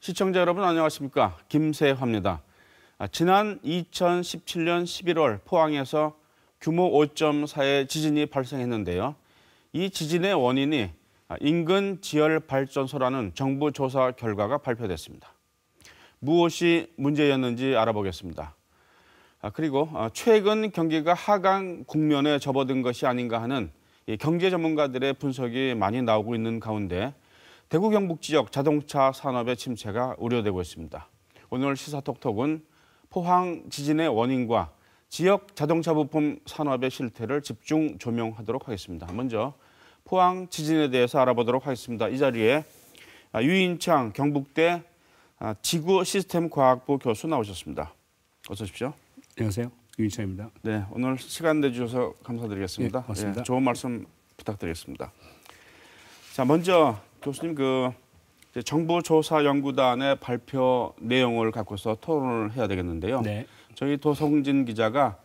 시청자 여러분 안녕하십니까? 김세화입니다. 지난 2017년 11월 포항에서 규모 5.4의 지진이 발생했는데요. 이 지진의 원인이 인근 지열발전소라는 정부 조사 결과가 발표됐습니다. 무엇이 문제였는지 알아보겠습니다. 그리고 최근 경기가 하강 국면에 접어든 것이 아닌가 하는 경제 전문가들의 분석이 많이 나오고 있는 가운데 대구 경북 지역 자동차 산업의 침체가 우려되고 있습니다. 오늘 시사톡톡은 포항 지진의 원인과 지역 자동차 부품 산업의 실태를 집중 조명하도록 하겠습니다. 먼저 포항 지진에 대해서 알아보도록 하겠습니다. 이 자리에 유인창 경북대 지구시스템과학부 교수 나오셨습니다. 어서 오십시오. 안녕하세요. 유인창입니다. 네, 오늘 시간 내주셔서 감사드리겠습니다. 네, 고맙습니다. 좋은 말씀 부탁드리겠습니다. 자, 먼저 교수님 정부 조사 연구단의 발표 내용을 갖고서 토론을 해야 되겠는데요. 네. 저희 도성진 기자가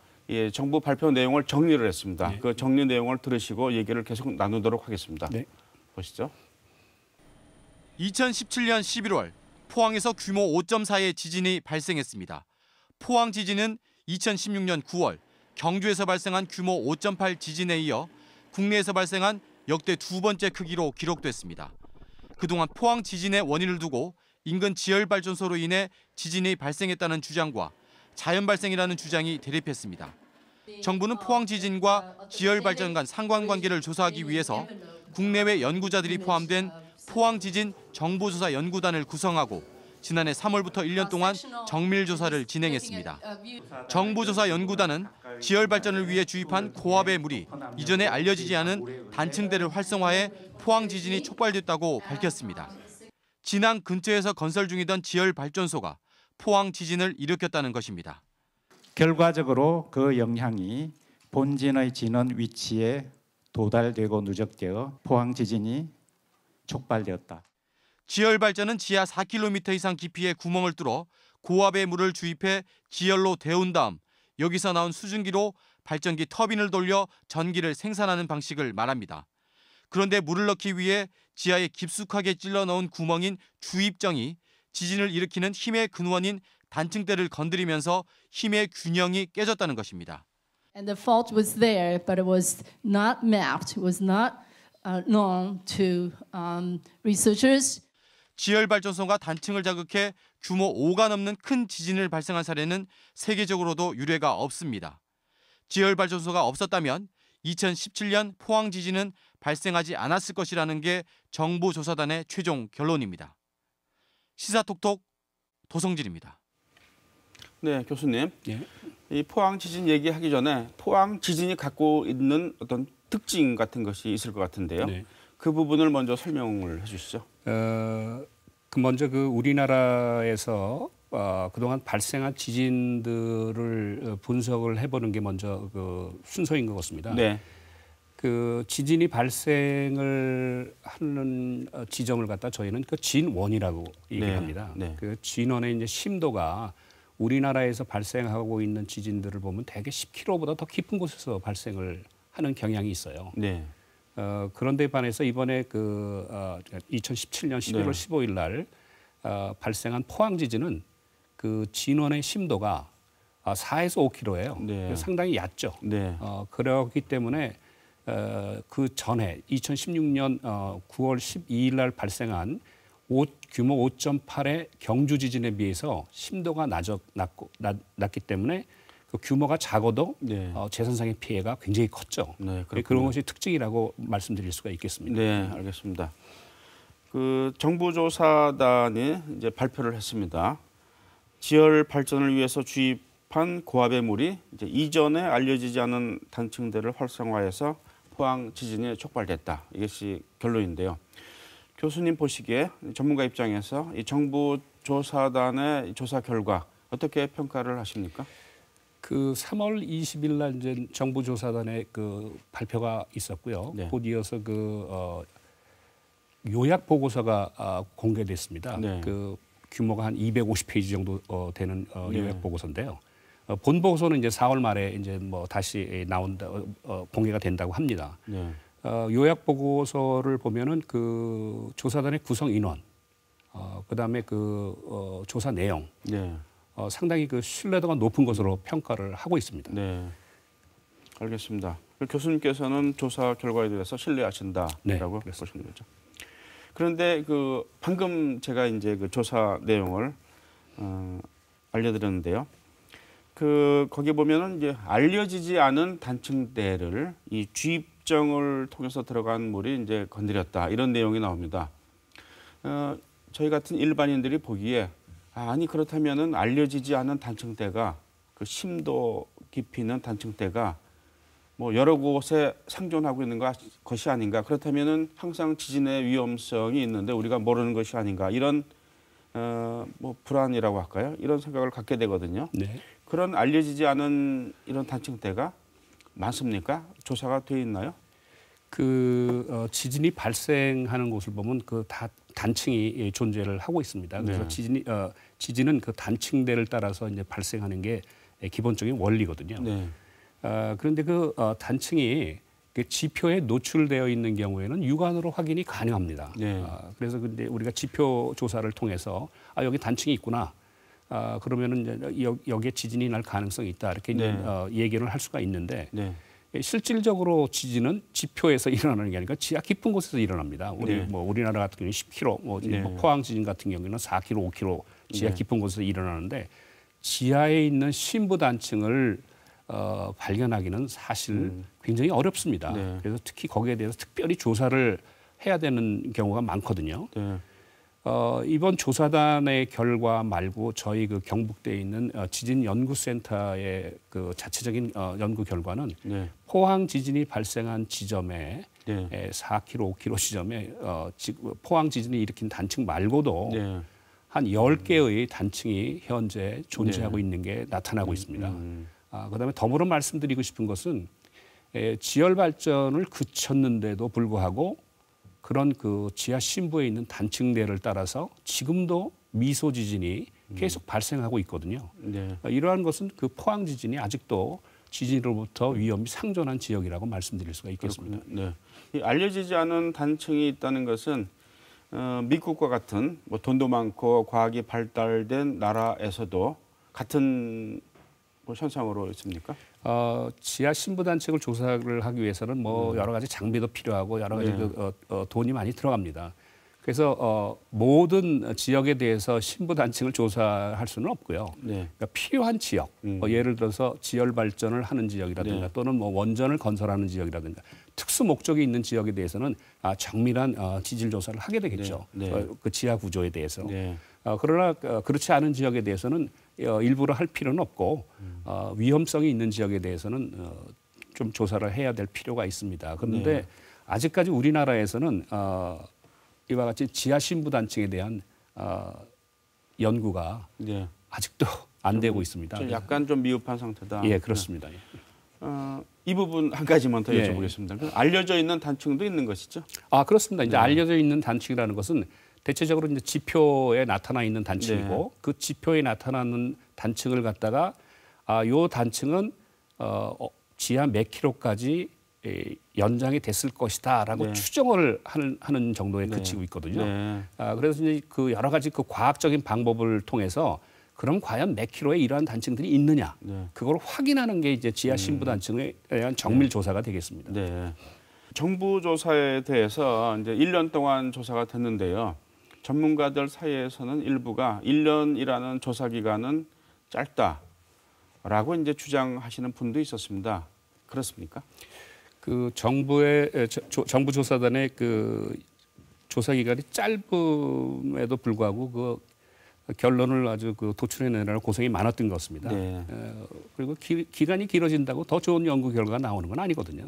정부 발표 내용을 정리를 했습니다. 네. 그 정리 내용을 들으시고 얘기를 계속 나누도록 하겠습니다. 네. 보시죠. 2017년 11월 포항에서 규모 5.4의 지진이 발생했습니다. 포항 지진은 2016년 9월 경주에서 발생한 규모 5.8 지진에 이어 국내에서 발생한 역대 두 번째 크기로 기록됐습니다. 그동안 포항 지진의 원인을 두고 인근 지열발전소로 인해 지진이 발생했다는 주장과 자연 발생이라는 주장이 대립했습니다. 정부는 포항 지진과 지열발전 간 상관관계를 조사하기 위해서 국내외 연구자들이 포함된 포항 지진 정보조사 연구단을 구성하고 지난해 3월부터 1년 동안 정밀 조사를 진행했습니다. 정보조사 연구단은 지열 발전을 위해 주입한 고압의 물이 이전에 알려지지 않은 단층대를 활성화해 포항 지진이 촉발됐다고 밝혔습니다. 진앙 근처에서 건설 중이던 지열 발전소가 포항 지진을 일으켰다는 것입니다. 결과적으로 그 영향이 본진의 진원 위치에 도달되고 누적되어 포항 지진이 촉발되었다. 지열 발전은 지하 4km 이상 깊이의 구멍을 뚫어 고압의 물을 주입해 지열로 데운 다음 여기서 나온 수증기로 발전기 터빈을 돌려 전기를 생산하는 방식을 말합니다. 그런데 물을 넣기 위해 지하에 깊숙하게 찔러 넣은 구멍인 주입정이 지진을 일으키는 힘의 근원인 단층대를 건드리면서 힘의 균형이 깨졌다는 것입니다. And the fault was there, but it was not mapped. It was not known to researchers. 지열 발전소가 단층을 자극해 규모 5가 넘는 큰 지진을 발생한 사례는 세계적으로도 유례가 없습니다. 지열 발전소가 없었다면 2017년 포항 지진은 발생하지 않았을 것이라는 게 정보조사단의 최종 결론입니다. 시사톡톡 도성진입니다. 네, 교수님. 예. 이 포항 지진 얘기하기 전에 포항 지진이 갖고 있는 어떤 특징 같은 것이 있을 것 같은데요. 네. 그 부분을 먼저 설명을 해주시죠. 먼저 우리나라에서 그동안 발생한 지진들을 분석을 해보는 게 먼저 순서인 것 같습니다. 네. 지진이 발생을 하는 지점을 갖다 저희는 진원이라고 얘기합니다. 네. 진원의 이제 심도가 우리나라에서 발생하고 있는 지진들을 보면 대개 10km보다 더 깊은 곳에서 발생을 하는 경향이 있어요. 네. 그런데 반해서 이번에 2017년 11월 15일 날 발생한 포항 지진은 진원의 심도가 4에서 5km예요. 네. 상당히 얕죠. 네. 그렇기 때문에 그 전에 2016년 9월 12일 날 발생한 규모 5.8의 경주 지진에 비해서 심도가 낮기 때문에 그 규모가 작아도 네. 재산상의 피해가 굉장히 컸죠. 네, 그런 것이 특징이라고 말씀드릴 수가 있겠습니다. 네, 알겠습니다. 정부조사단이 이제 발표를 했습니다. 지열 발전을 위해서 주입한 고압의 물이 이제 이전에 알려지지 않은 단층대를 활성화해서 포항 지진이 촉발됐다. 이것이 결론인데요. 교수님 보시기에 전문가 입장에서 이 정부조사단의 조사 결과 어떻게 평가를 하십니까? 3월 20일 날 이제 정부조사단의 발표가 있었고요. 네. 곧 이어서 요약 보고서가 공개됐습니다. 네. 규모가 한 250페이지 정도 되는 네. 요약 보고서인데요. 본 보고서는 이제 4월 말에 이제 다시 공개가 된다고 합니다. 네. 요약 보고서를 보면은 조사단의 구성 인원 그다음에 조사 내용 네. 상당히 그 신뢰도가 높은 것으로 평가를 하고 있습니다. 네. 알겠습니다. 교수님께서는 조사 결과에 대해서 신뢰하신다라고 네, 보시는 거죠. 그런데 방금 제가 이제 그 조사 내용을 알려드렸는데요. 거기 보면은 이제 알려지지 않은 단층대를 이 주입정을 통해서 들어간 물이 이제 건드렸다 이런 내용이 나옵니다. 저희 같은 일반인들이 보기에 아니 그렇다면은 알려지지 않은 단층대가 그 심도 깊이 있는 단층대가 뭐 여러 곳에 상존하고 있는 것이 아닌가. 그렇다면은 항상 지진의 위험성이 있는데 우리가 모르는 것이 아닌가. 이런 뭐 불안이라고 할까요? 이런 생각을 갖게 되거든요. 네. 그런 알려지지 않은 이런 단층대가 많습니까? 조사가 돼 있나요? 지진이 발생하는 곳을 보면 다 단층이 존재를 하고 있습니다. 그래서 네. 지진은 그 단층대를 따라서 이제 발생하는 게 기본적인 원리거든요. 네. 그런데 단층이 지표에 노출되어 있는 경우에는 육안으로 확인이 가능합니다. 네. 그래서 근데 우리가 지표 조사를 통해서 여기 단층이 있구나. 그러면은 이제 여기에 지진이 날 가능성이 있다. 이렇게 이제 얘기를 할 수가 있는데 네. 실질적으로 지진은 지표에서 일어나는 게 아니라 지하 깊은 곳에서 일어납니다. 네. 우리나라 같은 경우는 10km, 네. 포항 지진 같은 경우는 4km, 5km 지하 네. 깊은 곳에서 일어나는데 지하에 있는 심부 단층을 발견하기는 사실 굉장히 어렵습니다. 네. 그래서 특히 거기에 대해서 특별히 조사를 해야 되는 경우가 많거든요. 네. 이번 조사단의 결과 말고 저희 경북대에 있는 지진연구센터의 자체적인 연구 결과는 네. 포항 지진이 발생한 지점에 네. 4km, 5km 지점에 포항 지진이 일으킨 단층 말고도 네. 한 10개의 단층이 현재 존재하고 있는 게 나타나고 있습니다. 그다음에 더불어 말씀드리고 싶은 것은 지열 발전을 그쳤는데도 불구하고 그런 지하 심부에 있는 단층대를 따라서 지금도 미소 지진이 계속 발생하고 있거든요. 네. 이러한 것은 포항 지진이 아직도 지진으로부터 위험이 상존한 지역이라고 말씀드릴 수가 있겠습니다. 네. 이 알려지지 않은 단층이 있다는 것은 미국과 같은 뭐 돈도 많고 과학이 발달된 나라에서도 같은 뭐 현상으로 있습니까? 지하 심부 단층을 조사를 하기 위해서는 뭐 여러 가지 장비도 필요하고 여러 가지 돈이 많이 들어갑니다. 그래서 모든 지역에 대해서 심부 단층을 조사할 수는 없고요. 네. 그러니까 필요한 지역, 예를 들어서 지열 발전을 하는 지역이라든가 또는 뭐 원전을 건설하는 지역이라든가 특수 목적이 있는 지역에 대해서는 정밀한 지질 조사를 하게 되겠죠. 그 지하 구조에 대해서. 네. 그러나 그렇지 않은 지역에 대해서는 일부러 할 필요는 없고 위험성이 있는 지역에 대해서는 좀 조사를 해야 될 필요가 있습니다. 그런데 아직까지 우리나라에서는 이와 같이 지하 심부 단층에 대한 연구가 아직도 안 되고 있습니다. 약간 좀 미흡한 상태다. 예, 그렇습니다. 이 부분 한 가지만 더 여쭤보겠습니다. 알려져 있는 단층도 있는 것이죠? 그렇습니다. 이제 알려져 있는 단층이라는 것은 대체적으로 이제 지표에 나타나 있는 단층이고 그 지표에 나타나는 단층을 갖다가 요 단층은 지하 몇 킬로까지 연장이 됐을 것이다라고 추정을 하는 정도에 그치고 있거든요. 그래서 이제 여러 가지 과학적인 방법을 통해서 그럼 과연 몇 킬로에 이러한 단층들이 있느냐 그걸 확인하는 게 이제 지하 심부 단층에 대한 정밀 조사가 되겠습니다. 네. 정부 조사에 대해서 이제 1년 동안 조사가 됐는데요. 전문가들 사이에서는 일부가 1년이라는 조사 기간은 짧다라고 이제 주장하시는 분도 있었습니다. 그렇습니까? 정부 조사단의 조사 기간이 짧음에도 불구하고 결론을 아주 도출해내느라 고생이 많았던 것 같습니다. 그리고 기간이 길어진다고 더 좋은 연구 결과가 나오는 건 아니거든요.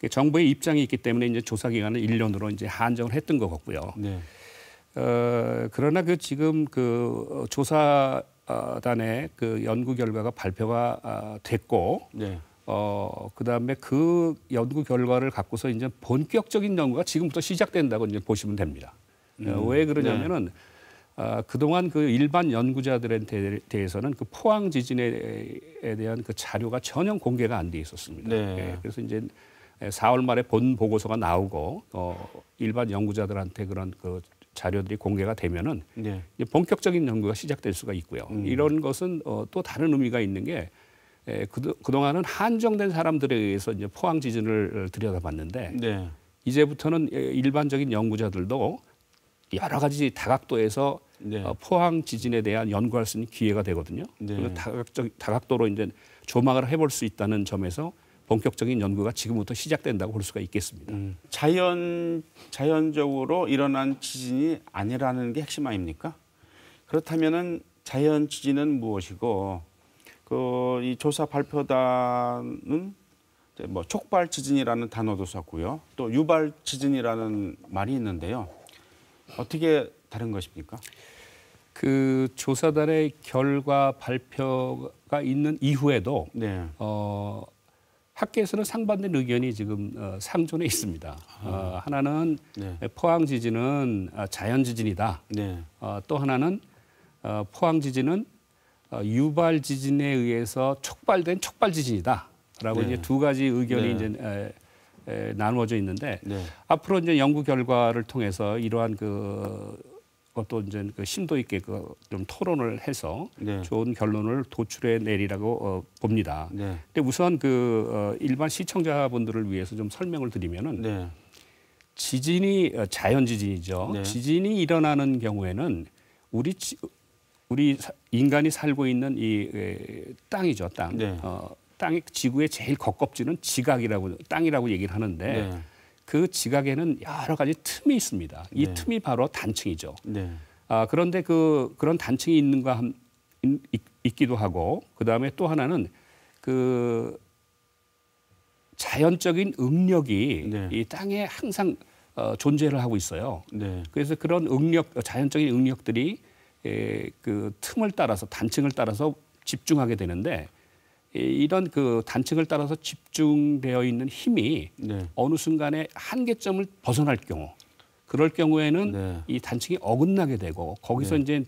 정부의 입장이 있기 때문에 이제 조사 기간을 1년으로 이제 한정을 했던 것 같고요. 그러나 지금 조사단의 연구 결과가 발표가 됐고, 그다음에 그 연구 결과를 갖고서 이제 본격적인 연구가 지금부터 시작된다고 이제 보시면 됩니다. 왜 그러냐면은 그동안 일반 연구자들에 대해서는 포항 지진에 대한 자료가 전혀 공개가 안 돼 있었습니다. 그래서 이제 4월 말에 본 보고서가 나오고 일반 연구자들한테 그런 자료들이 공개가 되면은 네. 이제 본격적인 연구가 시작될 수가 있고요. 이런 것은 또 다른 의미가 있는 게 그동안은 한정된 사람들에 의해서 이제 포항 지진을 들여다봤는데 네. 이제부터는 일반적인 연구자들도 여러 가지 다각도에서 네. 포항 지진에 대한 연구할 수 있는 기회가 되거든요. 네. 그래서 다각도로 이제 조망을 해볼 수 있다는 점에서 본격적인 연구가 지금부터 시작된다고 볼 수가 있겠습니다. 자연적으로 일어난 지진이 아니라는 게 핵심 아닙니까? 그렇다면은 자연 지진은 무엇이고 이 조사 발표단은 이제 뭐 촉발 지진이라는 단어도 썼고요. 또 유발 지진이라는 말이 있는데요. 어떻게 다른 것입니까? 그 조사단의 결과 발표가 있는 이후에도 네. 학계에서는 상반된 의견이 지금 상존해 있습니다. 하나는 네. 포항 지진은 자연 지진이다. 네. 또 하나는 포항 지진은 유발 지진에 의해서 촉발된 촉발 지진이다라고 네. 이제 두 가지 의견이 네. 이제 나누어져 있는데 네. 앞으로 이제 연구 결과를 통해서 이러한 것도 이제 심도 있게 좀 토론을 해서 네. 좋은 결론을 도출해 내리라고 봅니다. 네. 근데 우선 일반 시청자분들을 위해서 좀 설명을 드리면은 네. 지진이 자연 지진이죠. 네. 지진이 일어나는 경우에는 우리 인간이 살고 있는 이 땅이죠, 땅. 네. 땅이 지구의 제일 겉껍질은 땅이라고 얘기를 하는데 네. 그 지각에는 여러 가지 틈이 있습니다. 이 네. 틈이 바로 단층이죠. 네. 그런데 그런 단층이 있기도 하고 그다음에 또 하나는 그 자연적인 응력이 네. 이 땅에 항상 존재를 하고 있어요. 네. 그래서 그런 자연적인 응력들이 그 틈을 따라서 단층을 따라서 집중하게 되는데 이런 그 단층을 따라서 집중되어 있는 힘이 네. 어느 순간에 한계점을 벗어날 경우 그럴 경우에는 네. 이 단층이 어긋나게 되고 거기서 네. 이제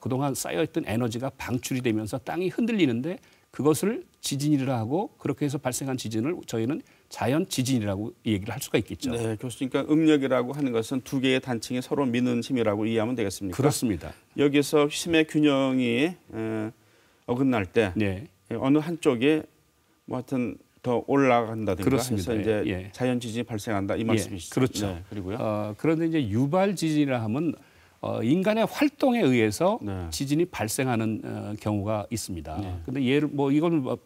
그동안 쌓여있던 에너지가 방출이 되면서 땅이 흔들리는데 그것을 지진이라 하고 그렇게 해서 발생한 지진을 저희는 자연 지진이라고 얘기를 할 수가 있겠죠. 네, 교수님, 그러니까 응력이라고 하는 것은 두 개의 단층이 서로 미는 힘이라고 이해하면 되겠습니까? 그렇습니다. 여기서 힘의 균형이 어긋날 때 네. 어느 한쪽이 뭐 하여튼 더 올라간다든가 그렇습니다. 해서 이제 예. 자연 지진이 발생한다 이 말씀이시죠? 그렇죠. 네, 그리고요. 그런데 이제 유발 지진이라 하면 인간의 활동에 의해서 네. 지진이 발생하는 경우가 있습니다. 네. 근데 이건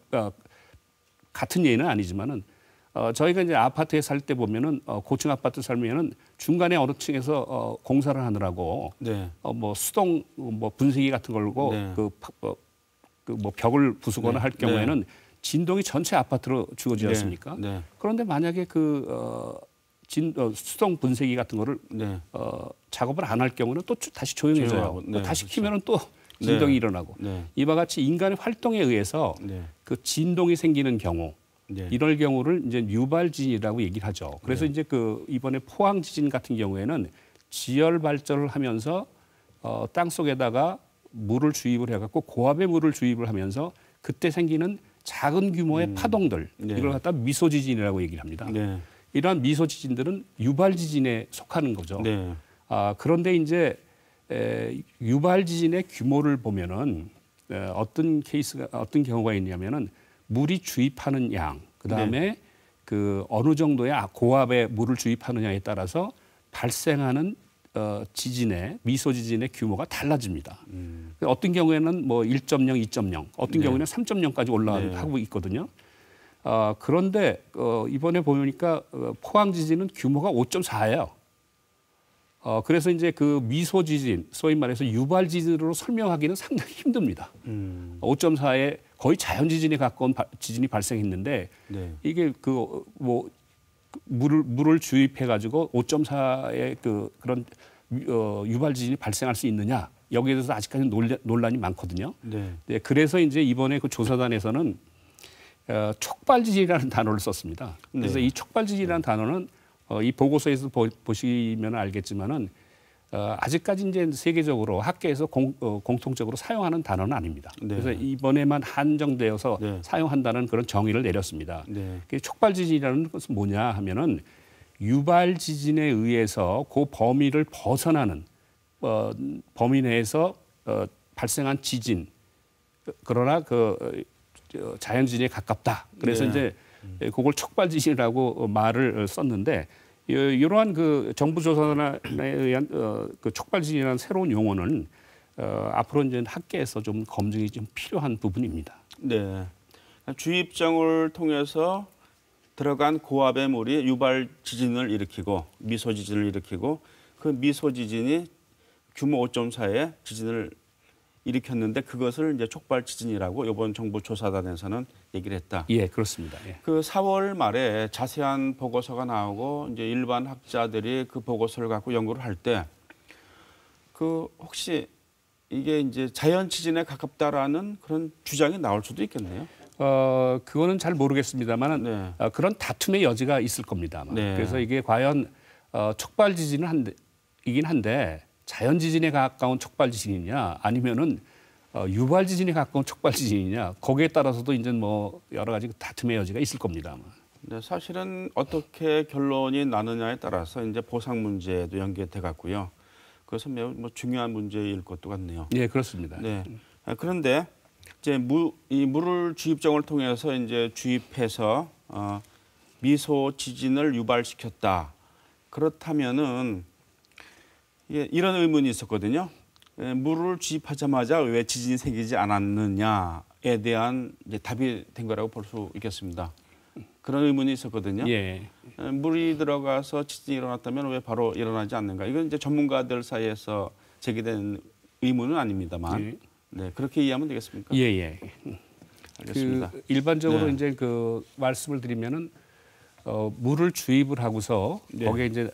같은 예는 아니지만은 저희가 이제 아파트에 살 때 보면은 고층 아파트 살면은 중간에 어느 층에서 공사를 하느라고 네. 뭐 수동 뭐 분쇄기 같은 걸 걸고 네. 뭐 벽을 부수거나 네. 할 경우에는 진동이 전체 아파트로 주어지지 네. 않습니까? 네. 그런데 만약에 수동 분쇄기 같은 거를 네. 작업을 안 할 경우는 또 다시 조용해져요. 조용하고, 네, 다시 그렇죠. 키면은 또 진동이 네. 일어나고 네. 이와 같이 인간의 활동에 의해서 네. 그 진동이 생기는 경우 네. 이럴 경우를 이제 유발 지진이라고 얘기를 하죠. 그래서 이제 이번에 포항 지진 같은 경우에는 지열 발전을 하면서 땅 속에다가 물을 주입을 해갖고 고압의 물을 주입을 하면서 그때 생기는 작은 규모의 파동들 네. 이걸 갖다 미소 지진이라고 얘기를 합니다. 네. 이러한 미소 지진들은 유발 지진에 속하는 거죠. 네. 그런데 이제 유발 지진의 규모를 보면은 어떤 경우가 있냐면은 물이 주입하는 양, 그다음에 그 어느 정도의 고압의 물을 주입하느냐에 따라서 발생하는 미소 지진의 규모가 달라집니다. 어떤 경우에는 뭐 1.0, 2.0, 어떤 경우에는 3.0까지 올라가고 있거든요. 그런데 이번에 보니까 포항 지진은 규모가 5.4예요. 그래서 이제 그 미소 지진, 소위 말해서 유발 지진으로 설명하기는 상당히 힘듭니다. 5.4에 거의 자연 지진에 가까운 지진이 발생했는데 네. 이게 물을 주입해 가지고 5.4의 그런 유발 지진이 발생할 수 있느냐 여기에 대해서 아직까지 논란이 많거든요. 네. 네, 그래서 이제 이번에 그 조사단에서는 촉발 지진이라는 단어를 썼습니다. 그래서 네. 이 촉발 지진이라는 단어는 이 보고서에서 보시면 알겠지만은 아직까지 이제 세계적으로 학계에서 공통적으로 사용하는 단어는 아닙니다. 네. 그래서 이번에만 한정되어서 네. 사용한다는 그런 정의를 내렸습니다. 네. 촉발 지진이라는 것은 뭐냐 하면은 유발 지진에 의해서 그 범위를 벗어나는 범위 내에서 발생한 지진 그러나 자연 지진에 가깝다. 그래서 네. 이제 그걸 촉발 지진이라고 말을 썼는데 이러한 그 정부 조사단에 의한 그 촉발 지진이라는 새로운 용어는 앞으로 이제 학계에서 좀 검증이 좀 필요한 부분입니다. 네. 주입정을 통해서 들어간 고압의 물이 유발 지진을 일으키고 미소 지진을 일으키고 그 미소 지진이 규모 5.4의 지진을 일으켰는데 그것을 이제 촉발 지진이라고 이번 정부 조사단에서는 얘기를 했다. 예, 그렇습니다. 예. 그 4월 말에 자세한 보고서가 나오고 이제 일반 학자들이 그 보고서를 갖고 연구를 할 때 그 혹시 이게 이제 자연 지진에 가깝다라는 그런 주장이 나올 수도 있겠네요. 그거는 잘 모르겠습니다만 네. 그런 다툼의 여지가 있을 겁니다. 아마. 네. 그래서 이게 과연 촉발 지진은 이긴 한데 자연 지진에 가까운 촉발 지진이냐 아니면은 유발 지진에 가까운 촉발 지진이냐 거기에 따라서도 이제 뭐 여러 가지 다툼의 여지가 있을 겁니다. 아마. 네, 사실은 어떻게 결론이 나느냐에 따라서 이제 보상 문제도 연계돼 갖고요. 그것은 매우 뭐 중요한 문제일 것도 같네요. 예, 그렇습니다. 네. 그런데 이제 이 물을 주입정을 통해서 이제 주입해서 미소 지진을 유발시켰다. 그렇다면은 이런 의문이 있었거든요. 물을 주입하자마자 왜 지진이 생기지 않았느냐에 대한 이제 답이 된 거라고 볼 수 있겠습니다. 그런 의문이 있었거든요. 예. 물이 들어가서 지진이 일어났다면 왜 바로 일어나지 않는가? 이건 이제 전문가들 사이에서 제기된 의문은 아닙니다만, 예. 네 그렇게 이해하면 되겠습니까? 예, 예. 알겠습니다. 일반적으로 네. 이제 그 말씀을 드리면은 물을 주입을 하고서 네. 거기에 이제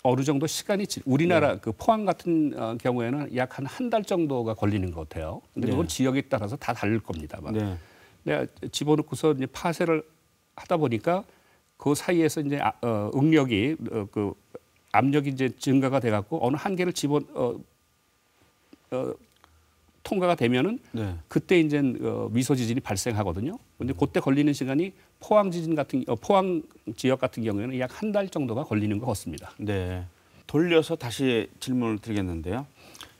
어느 정도 시간이 우리나라 그 포항 같은 경우에는 약 한 달 정도가 걸리는 것 같아요. 근데 그건 네. 지역에 따라서 다 다를 겁니다만. 네. 내가 집어넣고서 이제 파쇄를 하다 보니까 그 사이에서 이제 응력이 그 압력이 이제 증가가 돼갖고 어느 한계를 통과가 되면은 네. 그때 이제 미소 지진이 발생하거든요. 근데 그때 걸리는 시간이 포항 지진 같은 포항 지역 같은 경우에는 약 한 달 정도가 걸리는 것 같습니다. 네. 돌려서 다시 질문을 드리겠는데요.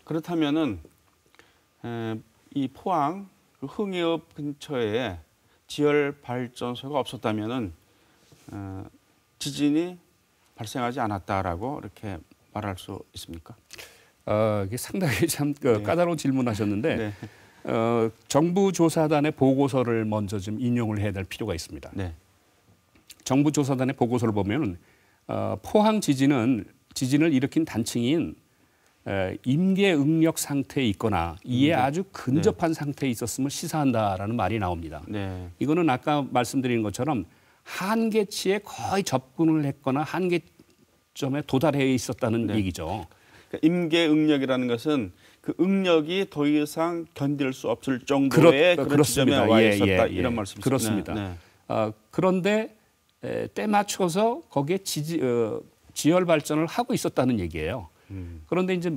그렇다면은 이 포항 흥해읍 근처에 지열 발전소가 없었다면은 지진이 발생하지 않았다라고 이렇게 말할 수 있습니까? 이게 상당히 참 네. 까다로운 질문하셨는데 네. 정부 조사단의 보고서를 먼저 좀 인용을 해야 될 필요가 있습니다. 네. 정부 조사단의 보고서를 보면은 포항 지진을 일으킨 단층인 임계 응력 상태에 있거나 이에 아주 근접한 상태에 있었음을 시사한다라는 말이 나옵니다. 네. 이거는 아까 말씀드린 것처럼 한계치에 거의 접근을 했거나 한계점에 도달해 있었다는 네. 얘기죠. 그러니까 임계 응력이라는 것은 그 응력이 더 이상 견딜 수 없을 정도의 그런 지점에 그렇습니다. 와 예, 있었다 예, 이런 예. 말씀이시죠? 그렇습니다. 네. 그런데 때 맞춰서 거기에 지열 발전을 하고 있었다는 얘기예요. 그런데 이제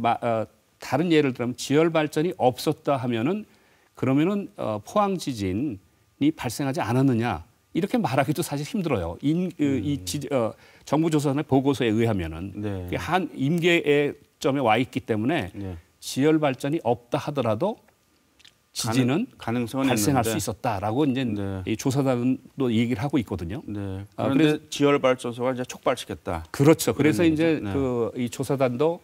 다른 예를 들면 지열 발전이 없었다 하면은 그러면은 포항 지진이 발생하지 않았느냐 이렇게 말하기도 사실 힘들어요. 정부 조사단의 보고서에 의하면은 네. 한 임계의 점에 와 있기 때문에 네. 지열 발전이 없다 하더라도 지진은 가능성은 발생할 있는데. 수 있었다라고 이제 네. 이 조사단도 얘기를 하고 있거든요. 네. 아, 그런데 지열 발전소가 이제 촉발시켰다. 그렇죠. 그래서 그런 이제 얘기죠. 네. 이 조사단도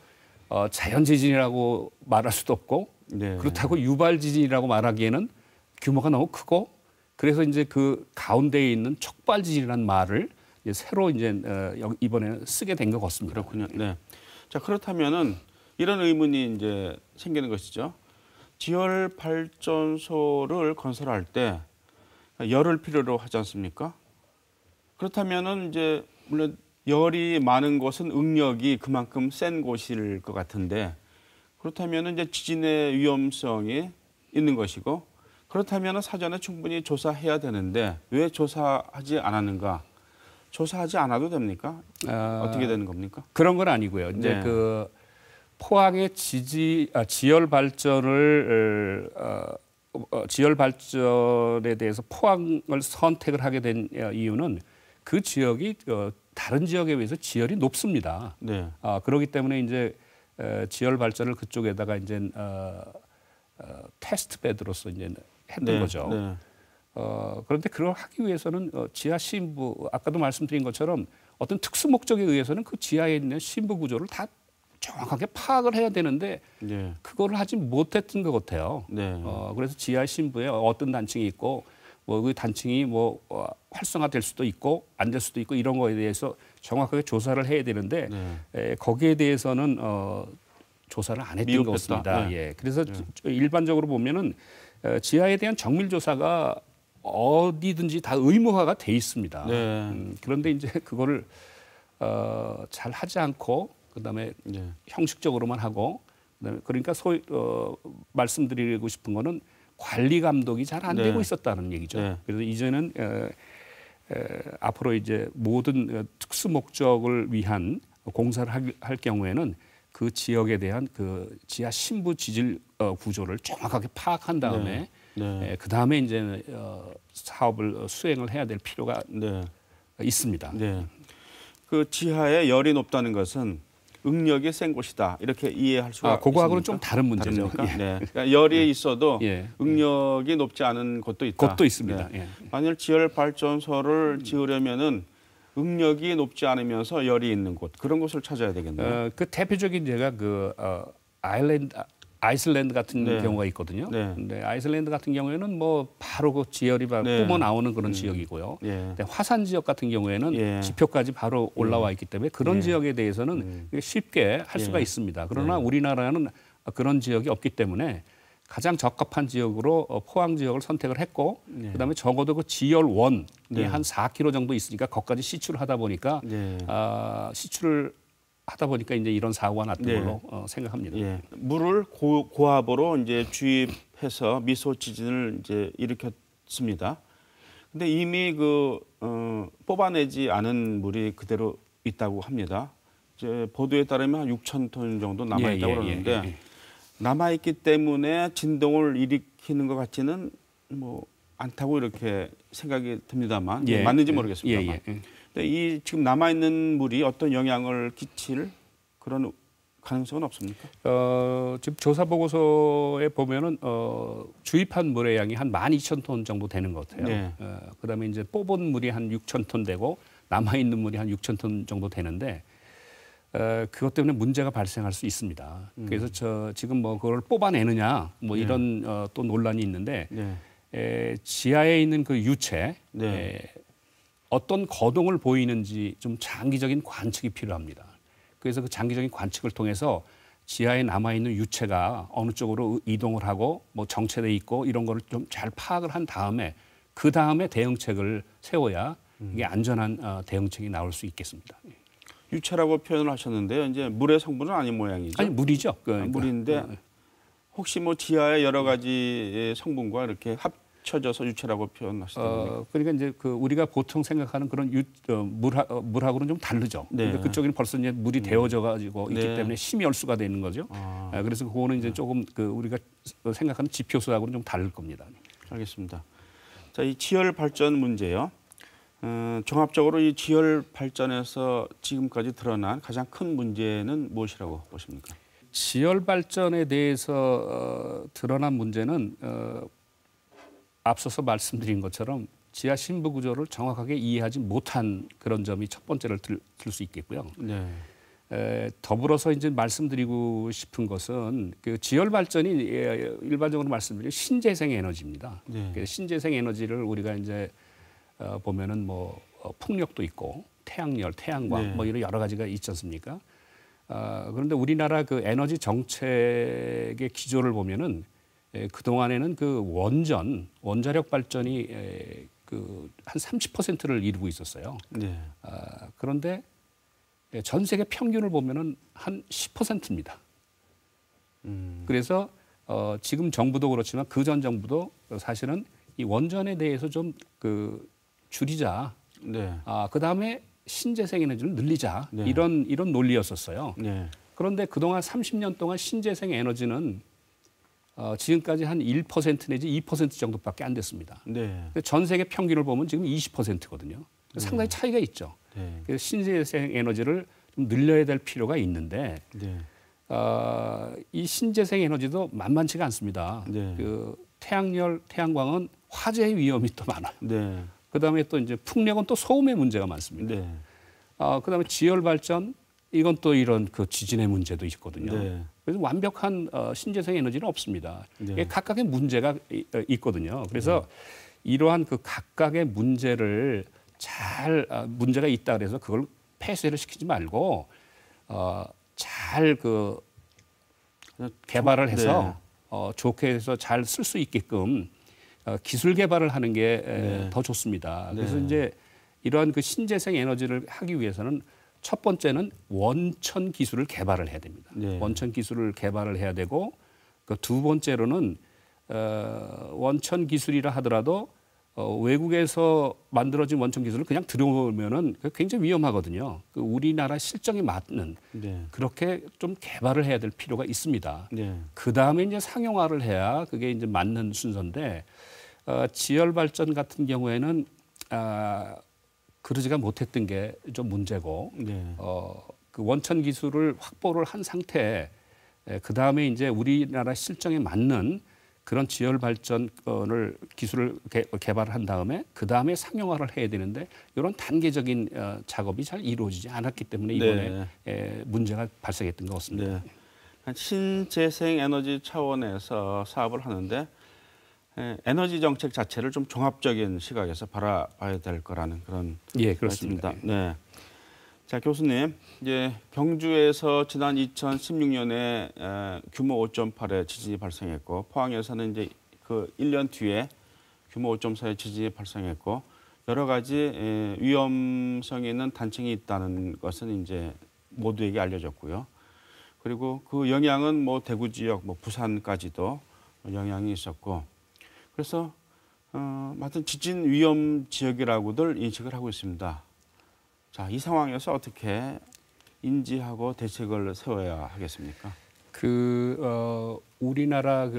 자연 지진이라고 말할 수도 없고 네. 그렇다고 유발 지진이라고 말하기에는 규모가 너무 크고 그래서 이제 그 가운데에 있는 촉발 지진이라는 말을 이제 새로 이제 이번에 쓰게 된 것 같습니다. 그렇군요. 네. 자 그렇다면은 이런 의문이 이제 생기는 것이죠. 지열 발전소를 건설할 때 열을 필요로 하지 않습니까? 그렇다면은 이제 물론 열이 많은 곳은 응력이 그만큼 센 곳일 것 같은데 그렇다면은 이제 지진의 위험성이 있는 것이고 그렇다면은 사전에 충분히 조사해야 되는데 왜 조사하지 않았는가? 조사하지 않아도 됩니까? 어떻게 되는 겁니까? 그런 건 아니고요. 이제 네. 그 포항의 지열 발전을 지열 발전에 대해서 포항을 선택을 하게 된 이유는 그 지역이 다른 지역에 비해서 지열이 높습니다. 네. 그렇기 때문에 이제 지열 발전을 그쪽에다가 이제 테스트 베드로서 이제 했던 네. 거죠. 네. 그런데 그걸 하기 위해서는 지하 심부 아까도 말씀드린 것처럼 어떤 특수 목적에 의해서는 그 지하에 있는 심부 구조를 다 정확하게 파악을 해야 되는데 네. 그거를 하지 못했던 것 같아요. 네. 그래서 지하 심부에 어떤 단층이 있고 뭐 그 단층이 뭐 활성화될 수도 있고 안 될 수도 있고 이런 거에 대해서 정확하게 조사를 해야 되는데 거기에 대해서는 조사를 안 했던 것 미흡했다. 같습니다. 네. 예. 그래서 일반적으로 보면은 지하에 대한 정밀 조사가 어디든지 다 의무화가 돼 있습니다. 네. 그런데 이제 그거를 잘 하지 않고 그다음에 네. 형식적으로만 하고 그다음에 그러니까 소위 말씀드리고 싶은 거는 관리 감독이 잘 안 네. 되고 있었다는 얘기죠. 네. 그래서 이제는 앞으로 이제 모든 특수 목적을 위한 공사를 할 경우에는 그 지역에 대한 그 지하 심부 지질 구조를 정확하게 파악한 다음에 네. 그 다음에 이제 사업을 수행을 해야 될 필요가 네. 있습니다. 네. 그 지하에 열이 높다는 것은 응력이 센 곳이다 이렇게 이해할 수가 그거하고는 있습니까? 좀 다른 문제죠. 다릅니까? 예. 네. 그러니까 열이 있어도 예. 응력이 높지 않은 곳도 있다. 곳도 있습니다. 네. 예. 만일 지열 발전소를 지으려면은 응력이 높지 않으면서 열이 있는 곳 그런 곳을 찾아야 되겠네요. 그 대표적인 예가 그 아이슬란드 같은 네. 경우가 있거든요. 네. 근데 아이슬란드 같은 경우에는 뭐 바로 그 지열이 네. 뿜어 나오는 그런 지역이고요. 예. 근데 화산 지역 같은 경우에는 예. 지표까지 바로 올라와 있기 때문에 그런 예. 지역에 대해서는 쉽게 할 수가 예. 있습니다. 그러나 우리나라는 그런 지역이 없기 때문에 가장 적합한 지역으로 포항 지역을 선택을 했고 그다음에 적어도 그 지열 원이 한 4km 정도 있으니까 거기까지 시출을 하다 보니까 네. 시출을 하다 보니까 이제 이런 사고가 났던 네. 걸로 생각합니다. 예. 물을 고압으로 이제 주입해서 미소 지진을 이제 일으켰습니다. 근데 이미 그 뽑아내지 않은 물이 그대로 있다고 합니다. 이제 보도에 따르면 한 6천 톤 정도 남아 있다고 그러는데 남아 있기 때문에 진동을 일으키는 것 같지는 뭐 않다고 이렇게 생각이 듭니다만 맞는지 모르겠습니다만. 근데 이 지금 남아 있는 물이 어떤 영향을 끼칠 그런 가능성은 없습니까? 지금 조사 보고서에 보면은 주입한 물의 양이 한 12,000톤 정도 되는 것 같아요. 네. 그다음에 이제 뽑은 물이 한 6,000톤 되고 남아 있는 물이 한 6,000톤 정도 되는데 그것 때문에 문제가 발생할 수 있습니다. 그래서 지금 뭐 그걸 뽑아내느냐 뭐 이런 또 논란이 있는데 지하에 있는 그 유체 어떤 거동을 보이는지 좀 장기적인 관측이 필요합니다. 그래서 그 장기적인 관측을 통해서 지하에 남아있는 유체가 어느 쪽으로 이동을 하고 뭐 정체돼 있고 이런 거를 좀 잘 파악을 한 다음에 그 다음에 대응책을 세워야 이게 안전한 대응책이 나올 수 있겠습니다. 유체라고 표현을 하셨는데요. 이제 물의 성분은 아닌 모양이죠. 아니 물이죠. 그러니까. 물인데 혹시 뭐 지하의 여러 가지 성분과 이렇게 합쳐져서 유체라고 표현하시던가요? 그러니까 이제 그 우리가 보통 생각하는 그런 물하고는 좀 다르죠. 네. 그러니까 그쪽에는 벌써 이제 물이 데워져 가지고 있기 네. 때문에 심열수가 되는 거죠. 그래서 그거는 이제 조금 그 우리가 생각하는 지표수하고는 좀 다를 겁니다. 알겠습니다. 자, 이 지열 발전 문제요. 종합적으로 이 지열 발전에서 지금까지 드러난 가장 큰 문제는 무엇이라고 보십니까? 지열 발전에 대해서 드러난 문제는 앞서서 말씀드린 것처럼 지하 심부 구조를 정확하게 이해하지 못한 그런 점이 첫 번째를 들 수 있겠고요. 네. 더불어서 이제 말씀드리고 싶은 것은 그 지열 발전이 일반적으로 말씀드리면 신재생 에너지입니다. 네. 그래서 신재생 에너지를 우리가 이제 보면은 뭐 풍력도 있고 태양열, 태양광 네. 뭐 이런 여러 가지가 있지 않습니까? 그런데 우리나라 그 에너지 정책의 기조를 보면은 그 동안에는 그 원자력 발전이 그 한 30%를 이루고 있었어요. 네. 그런데 전 세계 평균을 보면은 한 10%입니다. 그래서 지금 정부도 그렇지만 그 전 정부도 사실은 이 원전에 대해서 좀 그 줄이자. 네. 그 다음에 신재생 에너지를 늘리자. 네. 이런 논리였었어요. 네. 그런데 그동안 30년 동안 신재생 에너지는 지금까지 한 1% 내지 2% 정도밖에 안 됐습니다. 네. 전 세계 평균을 보면 지금 20%거든요. 상당히 차이가 있죠. 네. 그래서 신재생 에너지를 좀 늘려야 될 필요가 있는데 네. 이 신재생 에너지도 만만치가 않습니다. 네. 그 태양열, 태양광은 화재의 위험이 또 많아요. 네. 그다음에 또 이제 풍력은 또 소음의 문제가 많습니다. 네. 그다음에 지열 발전 이건 또 이런 그 지진의 문제도 있거든요. 네. 그래서 완벽한 신재생 에너지는 없습니다. 네. 이게 각각의 문제가 있거든요. 그래서 이러한 그 각각의 문제를 잘 문제가 있다 그래서 그걸 폐쇄를 시키지 말고 잘 그 개발을 해서 좋게 해서 잘 쓸 수 있게끔 기술 개발을 하는 게 더 좋습니다. 그래서 네. 이제 이러한 그 신재생 에너지를 하기 위해서는 첫 번째는 원천 기술을 개발을 해야 됩니다. 네. 원천 기술을 개발을 해야 되고 그 두 번째로는 원천 기술이라 하더라도 외국에서 만들어진 원천 기술을 그냥 들어오면은 굉장히 위험하거든요. 그 우리나라 실정에 맞는 네. 그렇게 좀 개발을 해야 될 필요가 있습니다. 네. 그 다음에 이제 상용화를 해야 그게 이제 맞는 순서인데 지열 발전 같은 경우에는 그러지가 못했던 게 좀 문제고 네. 그 원천 기술을 확보를 한 상태에 그 다음에 이제 우리나라 실정에 맞는 그런 지열 발전을 기술을 개발한 다음에 그 다음에 상용화를 해야 되는데 이런 단계적인 작업이 잘 이루어지지 않았기 때문에 이번에 문제가 발생했던 것 같습니다. 네. 신재생 에너지 차원에서 사업을 하는데 에너지 정책 자체를 좀 종합적인 시각에서 바라봐야 될 거라는 그런 그렇습니다. 말씀입니다. 네. 자, 교수님, 이제 경주에서 지난 2016년에 규모 5.8의 지진이 발생했고 포항에서는 이제 그 1년 뒤에 규모 5.4의 지진이 발생했고 여러 가지 위험성이 있는 단층이 있다는 것은 이제 모두에게 알려졌고요. 그리고 그 영향은 뭐 대구 지역, 뭐 부산까지도 영향이 있었고 그래서 하여튼 지진 위험 지역이라고들 인식을 하고 있습니다. 자, 이 상황에서 어떻게 인지하고 대책을 세워야 하겠습니까? 우리나라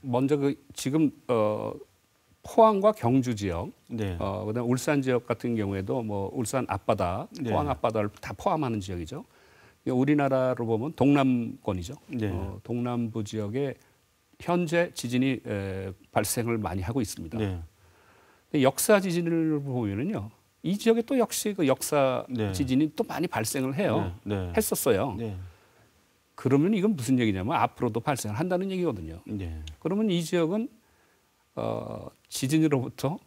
먼저 지금 포항과 경주 지역, 네. 그다음 울산 지역 같은 경우에도 뭐 울산 앞바다, 네. 포항 앞바다를 다 포함하는 지역이죠. 우리나라로 보면 동남권이죠. 네. 동남부 지역에 현재 지진이 발생을 많이 하고 있습니다. 네. 근데 역사 지진을 보면은요, 이 지역에 또 역시 그 역사 네. 지진이 또 많이 발생을 해요. 네. 했었어요. 네. 그러면 이건 무슨 얘기냐면 앞으로도 발생을 한다는 얘기거든요. 네. 그러면 이 지역은 지진으로부터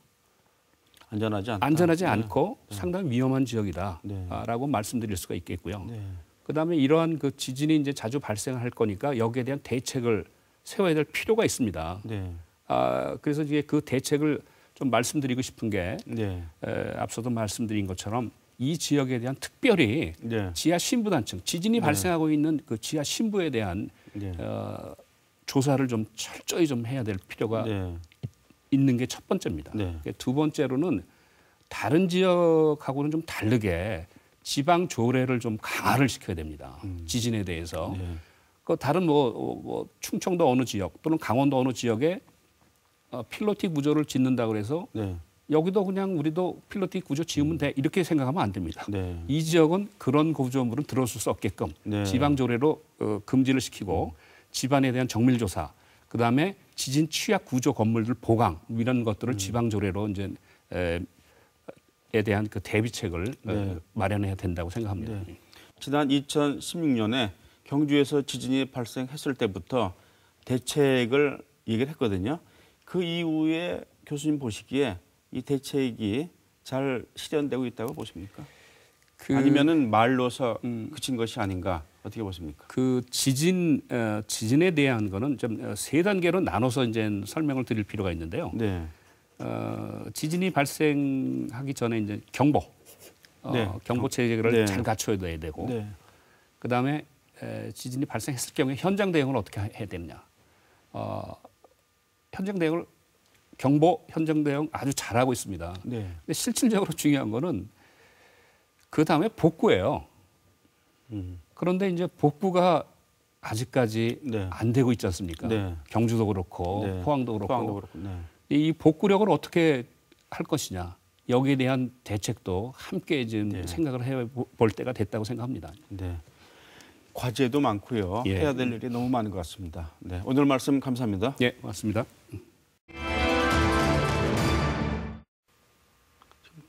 안전하지 네. 않고 상당히 위험한 네. 지역이다라고 말씀드릴 수가 있겠고요. 네. 그다음에 이러한 그 지진이 이제 자주 발생할 거니까 여기에 대한 대책을 세워야 될 필요가 있습니다. 네. 그래서 이제 그 대책을 좀 말씀드리고 싶은 게 네. 앞서도 말씀드린 것처럼 이 지역에 대한 특별히 네. 지하 신부 단층 지진이 발생하고 있는 그 지하 신부에 대한 네. 조사를 좀 철저히 좀 해야 될 필요가 네. 있는 게 첫 번째입니다. 네. 두 번째로는 다른 지역하고는 좀 다르게 지방 조례를 좀 강화를 시켜야 됩니다. 지진에 대해서. 네. 그 다른 뭐 충청도 어느 지역 또는 강원도 어느 지역에 필로틱 구조를 짓는다 그래서 네. 여기도 그냥 우리도 필로틱 구조 지으면 돼 이렇게 생각하면 안 됩니다. 네. 이 지역은 그런 구조물은 들어올 수 없게끔 네. 지방 조례로 금지를 시키고 집안에 대한 정밀 조사, 그다음에 지진 취약 구조 건물들 보강 이런 것들을 지방 조례로 이제 에 대한 그 대비책을 네. 마련해야 된다고 생각합니다. 네. 지난 2016년에 경주에서 지진이 발생했을 때부터 대책을 얘기를 했거든요. 그 이후에 교수님 보시기에 이 대책이 잘 실현되고 있다고 보십니까? 아니면은 말로서 그친 것이 아닌가 어떻게 보십니까? 그 지진에 대한 거는 좀 세 단계로 나눠서 이제 설명을 드릴 필요가 있는데요. 네. 지진이 발생하기 전에 이제 경보, 네. 경보 체계를 네. 잘 갖춰야 되고, 네. 그 다음에 지진이 발생했을 경우에 현장 대응을 어떻게 해야 되느냐. 현장 대응을 경보 현장 대응 아주 잘하고 있습니다. 네. 근데 실질적으로 중요한 거는 그 다음에 복구예요. 그런데 이제 복구가 아직까지 네. 안 되고 있지 않습니까? 네. 경주도 그렇고 네. 포항도 그렇고 포항도 그렇고. 네. 이 복구력을 어떻게 할 것이냐. 여기에 대한 대책도 함께 지금 생각을 해볼 때가 됐다고 생각합니다. 네. 과제도 많고요. 예. 해야 될 일이 너무 많은 것 같습니다. 네. 오늘 말씀 감사합니다. 예, 맞습니다.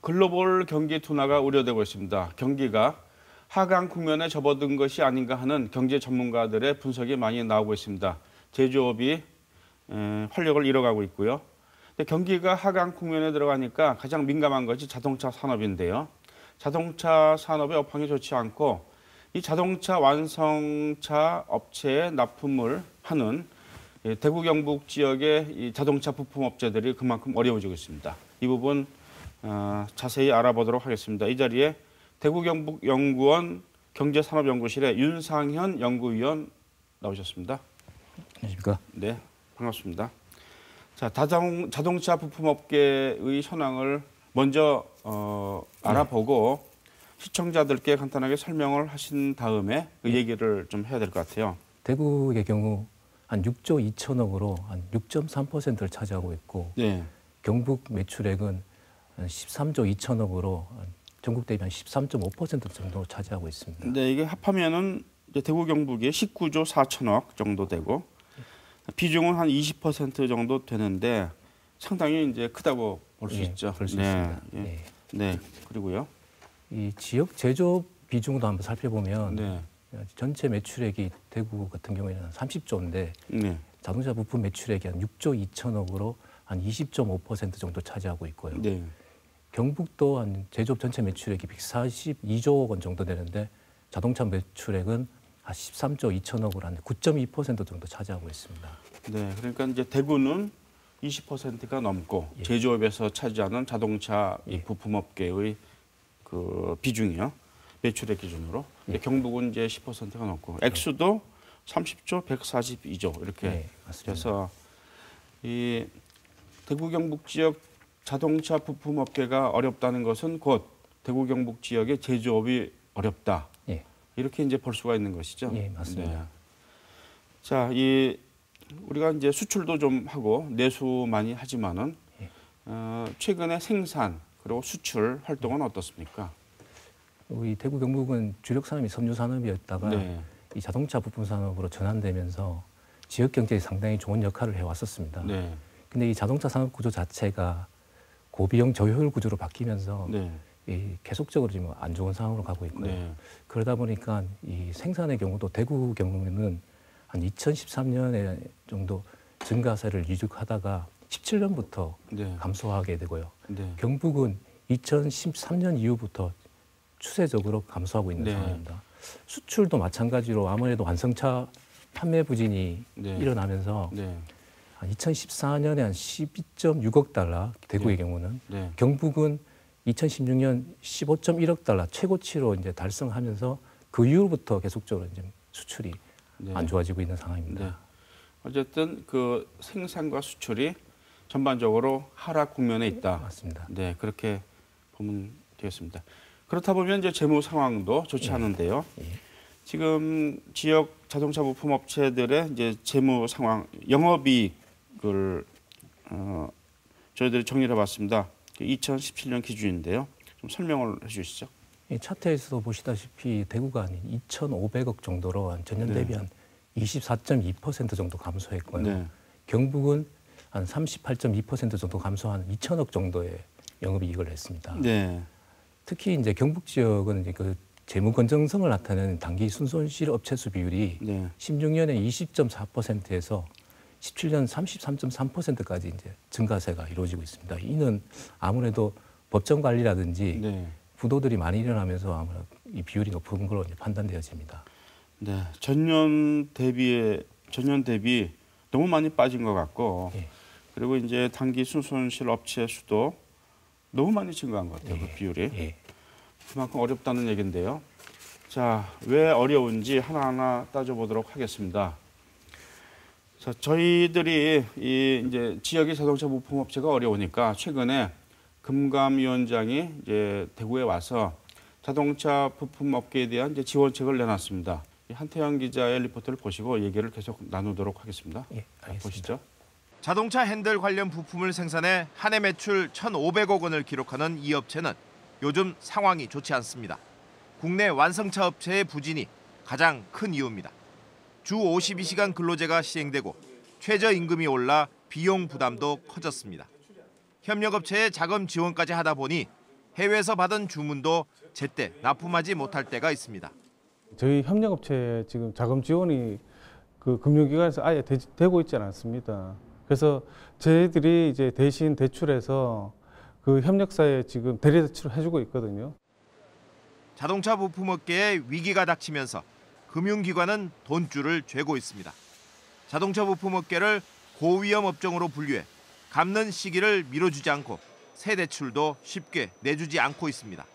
글로벌 경기 둔화가 우려되고 있습니다. 경기가 하강 국면에 접어든 것이 아닌가 하는 경제 전문가들의 분석이 많이 나오고 있습니다. 제조업이 활력을 잃어가고 있고요. 근데 경기가 하강 국면에 들어가니까 가장 민감한 것이 자동차 산업인데요. 자동차 산업의 업황이 좋지 않고 이 자동차 완성차 업체에 납품을 하는 대구 경북 지역의 이 자동차 부품 업체들이 그만큼 어려워지고 있습니다. 이 부분 자세히 알아보도록 하겠습니다. 이 자리에 대구 경북연구원 경제산업연구실의 윤상현 연구위원 나오셨습니다. 안녕하십니까? 네, 반갑습니다. 자, 자동차 부품업계의 현황을 먼저 알아보고 시청자들께 간단하게 설명을 하신 다음에 그 얘기를 좀 해야 될 것 같아요. 대구의 경우 한 6조 2천억으로 한 6.3%를 차지하고 있고 네, 경북 매출액은 한 13조 2천억으로 전국 대비 한 13.5% 정도 차지하고 있습니다. 근데 이게 합하면은 이제 대구 경북이 19조 4천억 정도 되고 비중은 한 20% 정도 되는데 상당히 이제 크다고 볼 수 있죠. 볼 수 네, 있습니다. 예. 네. 네, 그리고요. 이 지역 제조업 비중도 한번 살펴보면 네, 전체 매출액이 대구 같은 경우에는 한 30조인데 네, 자동차 부품 매출액이 한 6조 2천억으로 한 20.5% 정도 차지하고 있고요. 네, 경북도 한 제조업 전체 매출액이 142조 원 정도 되는데 자동차 매출액은 한 13조 2천억으로 한 9.2% 정도 차지하고 있습니다. 네. 그러니까 이제 대구는 20%가 넘고 예. 제조업에서 차지하는 자동차 이 예. 부품업계의 그 비중이요. 매출액 기준으로. 예. 경북은 이제 10%가 넘고 액수도 30조 142조 이렇게 네, 맞습니다. 해서 이 대구 경북 지역 자동차 부품업계가 어렵다는 것은 곧 대구 경북 지역의 제조업이 어렵다. 예. 이렇게 이제 볼 수가 있는 것이죠. 예, 맞습니다. 네. 자, 이 우리가 이제 수출도 좀 하고 내수 많이 하지만은 예. 최근에 생산 그리고 수출 활동은 어떻습니까? 우리 대구 경북은 주력 산업이 섬유 산업이었다가 네. 이 자동차 부품 산업으로 전환되면서 지역 경제에 상당히 좋은 역할을 해왔었습니다. 네. 근데 이 자동차 산업 구조 자체가 고비용 저효율 구조로 바뀌면서 네. 이 계속적으로 지금 안 좋은 상황으로 가고 있고요. 네. 그러다 보니까 이 생산의 경우도 대구 경우는 한 2013년에 정도 증가세를 유지하다가 17년부터 네. 감소하게 되고요. 네. 경북은 2013년 이후부터 추세적으로 감소하고 있는 네. 상황입니다. 수출도 마찬가지로 아무래도 완성차 판매 부진이 네. 일어나면서 네. 한 2014년에 한 12.6억 달러 대구의 네. 경우는 네. 경북은 2016년 15.1억 달러 최고치로 이제 달성하면서 그 이후부터 계속적으로 이제 수출이 네. 안 좋아지고 있는 상황입니다. 네. 어쨌든 그 생산과 수출이 전반적으로 하락 국면에 있다. 맞습니다. 네, 그렇게 보면 되겠습니다. 그렇다 보면 이제 재무 상황도 좋지 않은데요. 예. 지금 지역 자동차 부품 업체들의 이제 재무 상황, 영업이익을 저희들이 정리를 해봤습니다. 2017년 기준인데요. 좀 설명을 해주시죠. 이 차트에서도 보시다시피 대구가 한 2,500억 정도로 한 전년 네. 대비 한 24.2% 정도 감소했고요. 네, 경북은 한 38.2% 정도 감소한 2천억 정도의 영업이익을 냈습니다. 네, 특히 이제 경북 지역은 이제 그 재무 건전성을 나타내는 단기 순손실 업체 수 비율이 네, 16년에 20.4%에서 17년 33.3%까지 이제 증가세가 이루어지고 있습니다. 이는 아무래도 법정 관리라든지 네. 부도들이 많이 일어나면서 아무래도 이 비율이 높은 걸로 이제 판단되어집니다. 네. 전년 대비 너무 많이 빠진 것 같고, 예. 그리고 이제 단기 순손실 업체 수도 너무 많이 증가한 것 같아요. 그 비율이. 예. 그만큼 어렵다는 얘기인데요. 자, 왜 어려운지 하나하나 따져보도록 하겠습니다. 자, 저희들이 이 이제 지역의 자동차 부품 업체가 어려우니까 최근에 금감위원장이 이제 대구에 와서 자동차 부품 업계에 대한 이제 지원책을 내놨습니다. 이 한태영 기자의 리포트를 보시고 얘기를 계속 나누도록 하겠습니다. 예, 알겠습니다. 보시죠. 자동차 핸들 관련 부품을 생산해 한 해 매출 1,500억 원을 기록하는 이 업체는 요즘 상황이 좋지 않습니다. 국내 완성차 업체의 부진이 가장 큰 이유입니다. 주 52시간 근로제가 시행되고 최저임금이 올라 비용 부담도 커졌습니다. 협력업체에 자금 지원까지 하다 보니 해외에서 받은 주문도 제때 납품하지 못할 때가 있습니다. 저희 협력업체 지금 자금 지원이 그 금융기관에서 아예 되고 있지 않습니다. 그래서 저희들이 이제 대신 대출해서 그 협력사에 지금 대리 대출을 해주고 있거든요. 자동차 부품업계에 위기가 닥치면서 금융기관은 돈줄을 쥐고 있습니다. 자동차 부품업계를 고위험 업종으로 분류해 갚는 시기를 미뤄주지 않고 새 대출도 쉽게 내주지 않고 있습니다.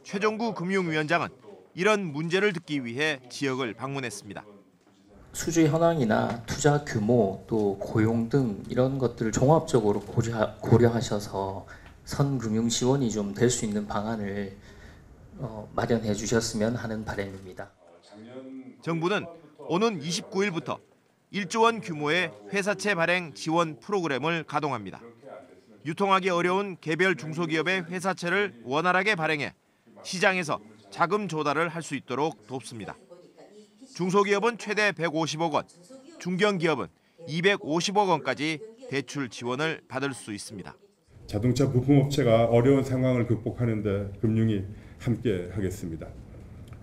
최종구 금융위원장은 이런 문제를 듣기 위해 지역을 방문했습니다. 수주 현황이나 투자 규모 또 고용 등 이런 것들을 종합적으로 고려하셔서 선금융 지원이 좀 될 수 있는 방안을 마련해 주셨으면 하는 바람입니다. 정부는 오는 29일부터 1조 원 규모의 회사채 발행 지원 프로그램을 가동합니다. 유통하기 어려운 개별 중소기업의 회사채를 원활하게 발행해 시장에서 자금 조달을 할 수 있도록 돕습니다. 중소기업은 최대 150억 원, 중견기업은 250억 원까지 대출 지원을 받을 수 있습니다. 자동차 부품업체가 어려운 상황을 극복하는 데 금융이 함께 하겠습니다.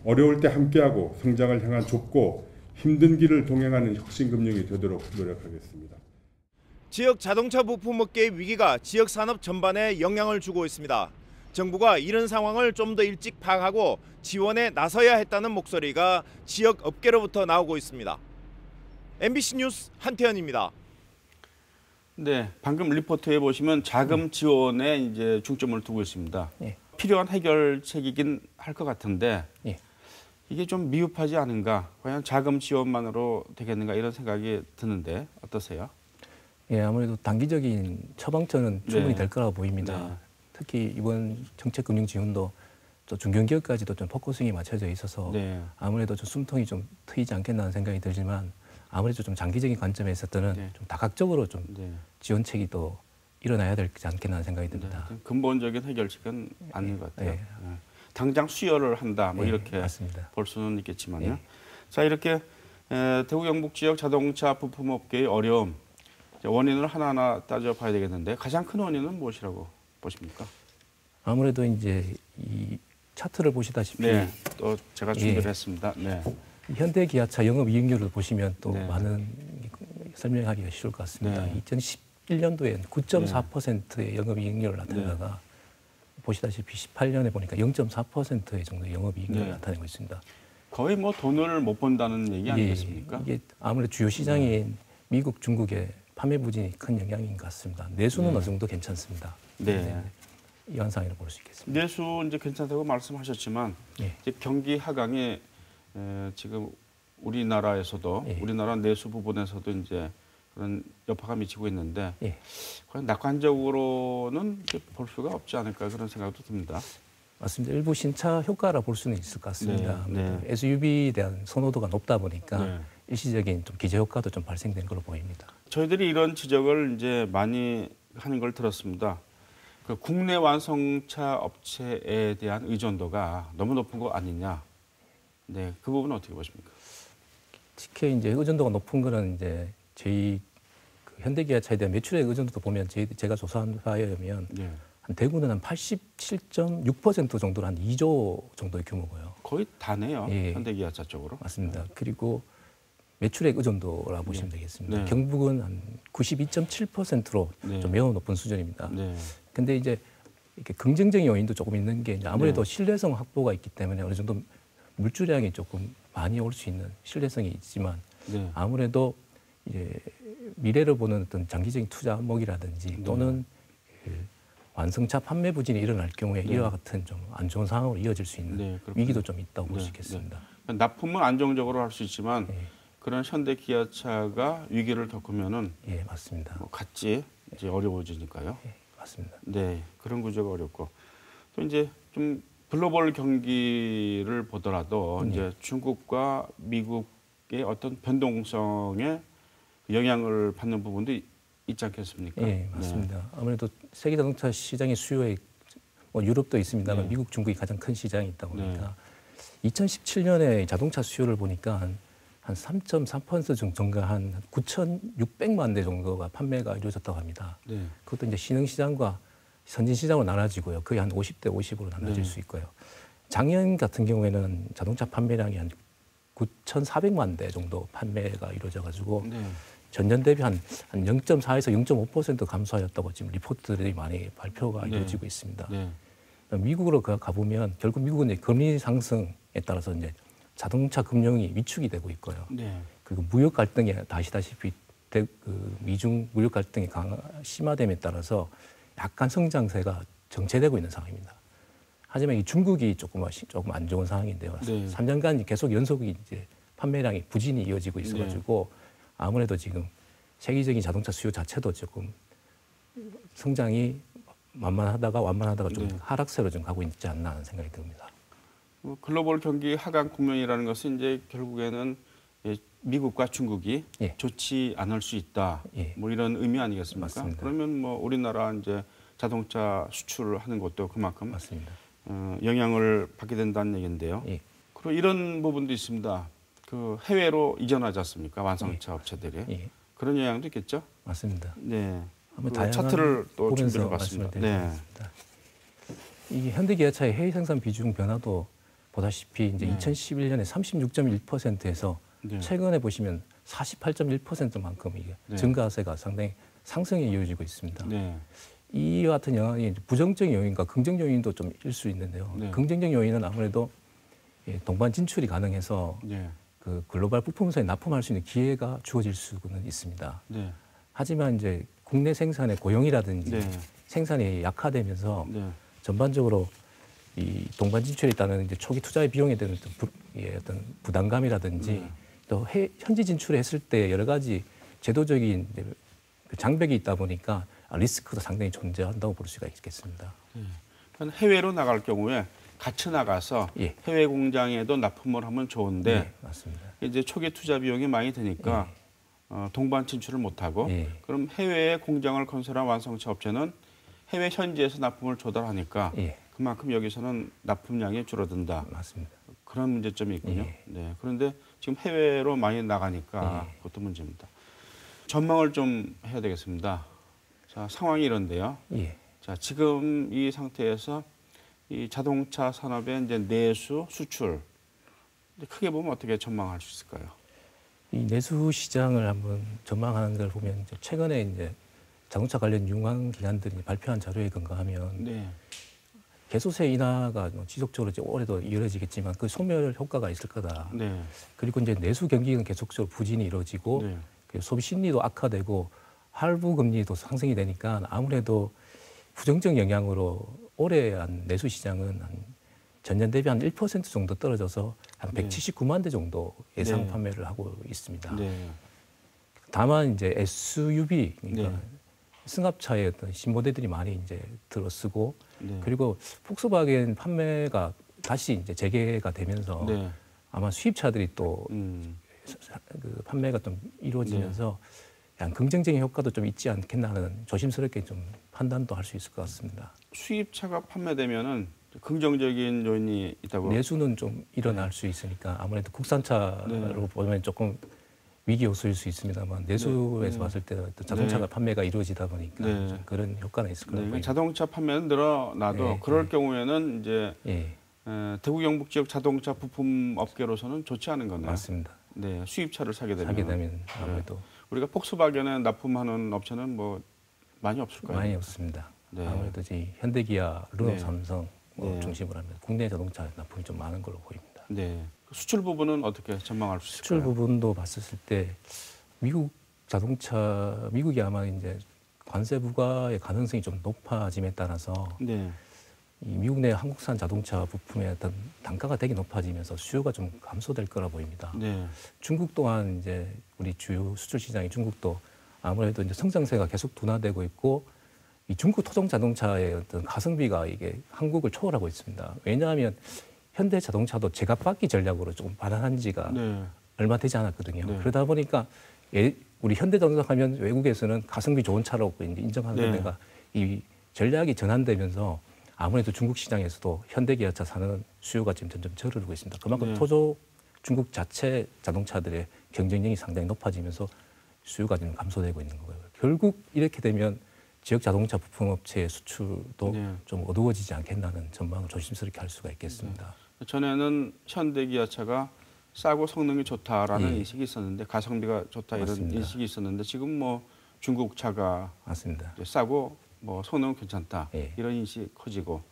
어려울 때 함께하고 성장을 향한 좁고 힘든 길을 동행하는 혁신금융이 되도록 노력하겠습니다. 지역 자동차 부품업계의 위기가 지역 산업 전반에 영향을 주고 있습니다. 정부가 이런 상황을 좀 더 일찍 파악하고 지원에 나서야 했다는 목소리가 지역 업계로부터 나오고 있습니다. MBC 뉴스 한태현입니다. 네, 방금 리포트에 보시면 자금 지원에 이제 중점을 두고 있습니다. 예. 필요한 해결책이긴 할 것 같은데 예. 이게 좀 미흡하지 않은가? 과연 자금 지원만으로 되겠는가 이런 생각이 드는데 어떠세요? 예, 아무래도 단기적인 처방전은 충분히 네. 될 거라고 보입니다. 네. 특히 이번 정책금융 지원도 또 중견기업까지도 좀 포커싱이 맞춰져 있어서 네. 아무래도 좀 숨통이 좀 트이지 않겠나 하는 생각이 들지만 아무래도 좀 장기적인 관점에서 때는 네. 좀 다각적으로 좀 네. 지원책이 또 일어나야 되지 않겠나 하는 생각이 네. 듭니다. 근본적인 해결책은 아닌 것 같아요. 네. 네. 당장 수혈을 한다, 뭐 네, 이렇게 맞습니다. 볼 수는 있겠지만요. 네. 자, 이렇게 대구 경북 지역 자동차 부품업계의 어려움 원인을 하나하나 따져봐야 되겠는데 가장 큰 원인은 무엇이라고 보십니까? 아무래도 이제 이 차트를 보시다시피 네, 또 제가 준비를 예. 했습니다. 네, 현대기아차 영업이익률을 보시면 또 네. 많은 설명하기가 쉬울 것 같습니다. 네. 2011년도엔 9.4%의 영업이익률을 나타내다가 보시다시피 18년에 보니까 0.4%의 정도의 영업이익률을 네. 나타내고 있습니다. 거의 뭐 돈을 못 번다는 얘기 아니겠습니까? 이게 아무래도 주요 시장인 미국, 중국의 판매 부진이 큰 영향인 것 같습니다. 내수는 네. 어느 정도 괜찮습니다. 네. 이 현상이라고 볼 수 있겠습니다. 내수 이제 괜찮다고 말씀하셨지만 예. 이제 경기 하강이 지금 우리나라에서도 예. 우리나라 내수 부분에서도 이제 그런 여파가 미치고 있는데 예. 과연 낙관적으로는 볼 수가 없지 않을까 그런 생각도 듭니다. 맞습니다. 일부 신차 효과라 볼 수는 있을 것 같습니다. 네, 네. SUV에 대한 선호도가 높다 보니까 네. 일시적인 좀 기저 효과도 좀 발생된 걸로 보입니다. 저희들이 이런 지적을 이제 많이 하는 걸 들었습니다. 그 국내 완성차 업체에 대한 의존도가 너무 높은 거 아니냐. 네, 그 부분은 어떻게 보십니까? 특히 이제 의존도가 높은 거는 이제 저희 그 현대기아차에 대한 매출액 의존도도 보면 제가 조사한 바에 의하면 네. 한 대구는 한 87.6% 정도로 한 2조 정도의 규모고요. 거의 다네요. 예. 현대기아차 쪽으로. 맞습니다. 그리고 매출액 의존도라고 보시면 되겠습니다. 네. 경북은 한 92.7%로 네. 좀 매우 높은 수준입니다. 네. 근데 이제 이렇게 긍정적인 요인도 조금 있는 게 이제 아무래도 네. 신뢰성 확보가 있기 때문에 어느 정도 물주량이 조금 많이 올 수 있는 신뢰성이 있지만 네. 아무래도 이제 미래를 보는 어떤 장기적인 투자 목이라든지 네. 또는 그 완성차 판매 부진이 일어날 경우에 네. 이와 같은 좀 안 좋은 상황으로 이어질 수 있는 네, 그렇군요. 위기도 좀 있다고 볼 수 네, 있겠습니다. 납품은 안정적으로 할 수 있지만 예, 그런 현대기아차가 위기를 겪으면은 예, 맞습니다. 뭐 같이 이제 어려워지니까요. 예, 맞습니다. 네, 그런 구조가 어렵고 또 이제 좀 글로벌 경기를 보더라도 네. 이제 중국과 미국의 어떤 변동성에 영향을 받는 부분도 있지 않겠습니까? 예, 맞습니다. 아무래도 세계 자동차 시장의 수요에 뭐 유럽도 있습니다만 네. 미국, 중국이 가장 큰 시장이 있다 보니까 네. 2017년에 자동차 수요를 보니까 한 3.3% 정도 증가한 9,600만 대 정도가 판매가 이루어졌다고 합니다. 네. 그것도 이제 신흥 시장과 선진 시장으로 나눠지고요. 거의 한 50대 50으로 나눠질 네. 수 있고요. 작년 같은 경우에는 자동차 판매량이 한 9,400만 대 정도 판매가 이루어져 가지고 네. 전년 대비 한 0.4에서 0.5% 감소하였다고 지금 리포트들이 많이 발표가 네. 이루어지고 있습니다. 네. 미국으로 가보면 결국 미국은 이제 금리 상승에 따라서 이제 자동차 금융이 위축이 되고 있고요. 네. 그리고 무역 갈등이 아시다시피 그 미중 무역 갈등이 심화됨에 따라서 약간 성장세가 정체되고 있는 상황입니다. 하지만 이 중국이 조금 안 좋은 상황인데요. 네. 3년간 계속 연속이 이제 판매량이 부진이 이어지고 있어가지고 아무래도 지금 세계적인 자동차 수요 자체도 조금 성장이 완만하다가 좀 네. 하락세로 좀 가고 있지 않나 하는 생각이 듭니다. 글로벌 경기 하강 국면이라는 것은 이제 결국에는 미국과 중국이 예. 좋지 않을 수 있다. 예. 뭐 이런 의미 아니겠습니까? 맞습니다. 그러면 뭐 우리나라 이제 자동차 수출을 하는 것도 그만큼 맞습니다. 영향을 받게 된다는 얘기인데요. 예. 그리고 이런 부분도 있습니다. 그 해외로 이전하지 않습니까? 완성차 업체들이. 예. 그런 영향도 있겠죠? 맞습니다. 네. 한번 그 다양한 차트를 또 보면서 준비해 봤습니다. 네. 말씀드리겠습니다. 이 현대기아차의 해외 생산 비중 변화도 보다시피 이제 네. 2011년에 36.1%에서 네. 최근에 보시면 48.1%만큼 이게 네. 증가세가 상당히 상승이 이어지고 있습니다. 네. 이 같은 영향이 부정적인 요인과 긍정적 요인도 좀 일 수 있는데요. 네. 긍정적 요인은 아무래도 동반 진출이 가능해서 네. 그 글로벌 부품사에 납품할 수 있는 기회가 주어질 수는 있습니다. 네. 하지만 이제 국내 생산의 고용이라든지 네. 생산이 약화되면서 네. 전반적으로 이 동반 진출에 따른 이제 초기 투자의 비용에 대한 어떤 부담감이라든지 또 현지 진출했을 때 여러 가지 제도적인 이제 그 장벽이 있다 보니까 리스크도 상당히 존재한다고 볼 수가 있겠습니다. 해외로 나갈 경우에 같이 나가서 예. 해외 공장에도 납품을 하면 좋은데 네, 맞습니다. 이제 초기 투자 비용이 많이 드니까 동반 진출을 못하고 예. 그럼 해외에 공장을 건설한 완성차 업체는 해외 현지에서 납품을 조달하니까 예, 그만큼 여기서는 납품량이 줄어든다. 맞습니다. 그런 문제점이 있군요. 예. 네. 그런데 지금 해외로 많이 나가니까 예. 그것도 문제입니다. 전망을 좀 해야 되겠습니다. 자, 상황이 이런데요. 예. 자, 지금 이 상태에서 이 자동차 산업의 이제 내수, 수출 크게 보면 어떻게 전망할 수 있을까요? 이 내수 시장을 한번 전망하는 걸 보면 이제 최근에 이제 자동차 관련 유망 기관들이 발표한 자료에 근거하면 네. 개소세 인하가 지속적으로 이제 올해도 이어지겠지만 그 소멸 효과가 있을 거다. 네. 그리고 이제 내수 경기는 계속적으로 부진이 이루어지고 네. 소비 심리도 악화되고 할부 금리도 상승이 되니까 아무래도 부정적 영향으로 올해 한 내수 시장은 한 전년 대비 한 1% 정도 떨어져서 한 네. 179만 대 정도 예상 네. 판매를 하고 있습니다. 네. 다만 이제 SUV 그러니까 네. 승합차의 어떤 신모델들이 많이 이제 들어서고 네. 그리고 폭스바겐 판매가 다시 이제 재개가 되면서 네. 아마 수입차들이 또 그 판매가 좀 이루어지면서 약간 긍정적인 효과도 좀 있지 않겠나 하는 조심스럽게 좀 판단도 할 수 있을 것 같습니다. 수입차가 판매되면은 긍정적인 요인이 있다고. 내수는 좀 일어날 수 있으니까 아무래도 국산차로 보면 조금 위기 요소일 수 있습니다만 내수에서 봤을 때는 자동차가 판매가 이루어지다 보니까 좀 그런 효과는 있을 거라고 보입니다. 자동차 판매는 늘어나도 그럴 경우에는 이제 대구 경북 지역 자동차 부품 업계로서는 좋지 않은 거네요. 맞습니다. 네, 수입차를 사게 되면 아무래도 우리가 폭스바겐에 납품하는 업체는 뭐 많이 없을 거예요. 많이 없습니다. 네. 아무래도 이제 현대기아, 르노, 네. 삼성 네. 중심으로 하면 국내 자동차 납품이 좀 많은 걸로 보입니다. 네. 수출 부분은 어떻게 전망할 수 수출 있을까요? 부분도 봤을 때 미국이 아마 이제 관세 부과의 가능성이 좀 높아짐에 따라서 네. 이 미국 내 한국산 자동차 부품의 어떤 단가가 되게 높아지면서 수요가 좀 감소될 거라 보입니다. 네. 중국 또한 이제 우리 주요 수출 시장인 중국도 아무래도 이제 성장세가 계속 둔화되고 있고 이 중국 토종 자동차의 어떤 가성비가 이게 한국을 초월하고 있습니다. 왜냐하면 현대 자동차도 제값받기 전략으로 조금 발안한 지가 얼마 되지 않았거든요. 그러다 보니까 우리 현대자동차 하면 외국에서는 가성비 좋은 차라고 이제 인정하는 네. 데가 이 전략이 전환되면서 아무래도 중국 시장에서도 현대기아차 사는 수요가 지금 점점 줄어들고 있습니다. 그만큼 네. 토조 중국 자체 자동차들의 경쟁력이 상당히 높아지면서 수요가 지금 감소되고 있는 거고요. 결국 이렇게 되면 지역 자동차 부품업체의 수출도 네. 좀 어두워지지 않겠나는 전망을 조심스럽게 할 수가 있겠습니다. 전에는 현대기아차가 싸고 성능이 좋다라는 예. 인식이 있었는데 가성비가 좋다 이런 맞습니다. 인식이 있었는데 지금 뭐 중국 차가 맞습니다. 이제 싸고 뭐 성능은 괜찮다 예. 이런 인식이 커지고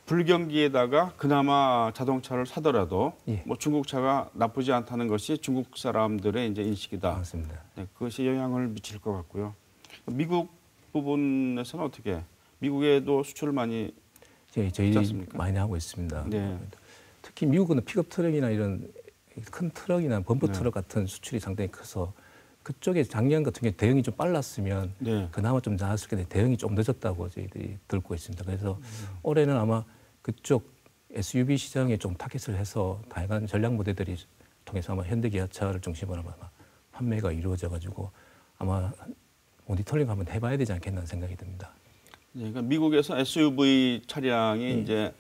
불경기에다가 그나마 자동차를 사더라도 예. 뭐 중국 차가 나쁘지 않다는 것이 중국 사람들의 이제 인식이다. 맞습니다. 네, 그것이 영향을 미칠 것 같고요. 미국 부분에서는 어떻게? 미국에도 수출을 많이 저희 있지 않습니까? 많이 하고 있습니다. 네. 특히 미국은 픽업 트럭이나 이런 큰 트럭이나 범프 네. 트럭 같은 수출이 상당히 커서 그쪽에 작년 같은 경우에 대응이 좀 빨랐으면 네. 그나마 좀 나았을 텐데 대응이 좀 늦었다고 저희들이 듣고 있습니다. 그래서 올해는 아마 그쪽 SUV 시장에 좀 타겟을 해서 다양한 전략 모델들이 통해서 아마 현대기아차를 중심으로 아마 판매가 이루어져 가지고 아마 모니터링 한번 해봐야 되지 않겠나 생각이 듭니다. 네, 그러니까 미국에서 SUV 차량이 이제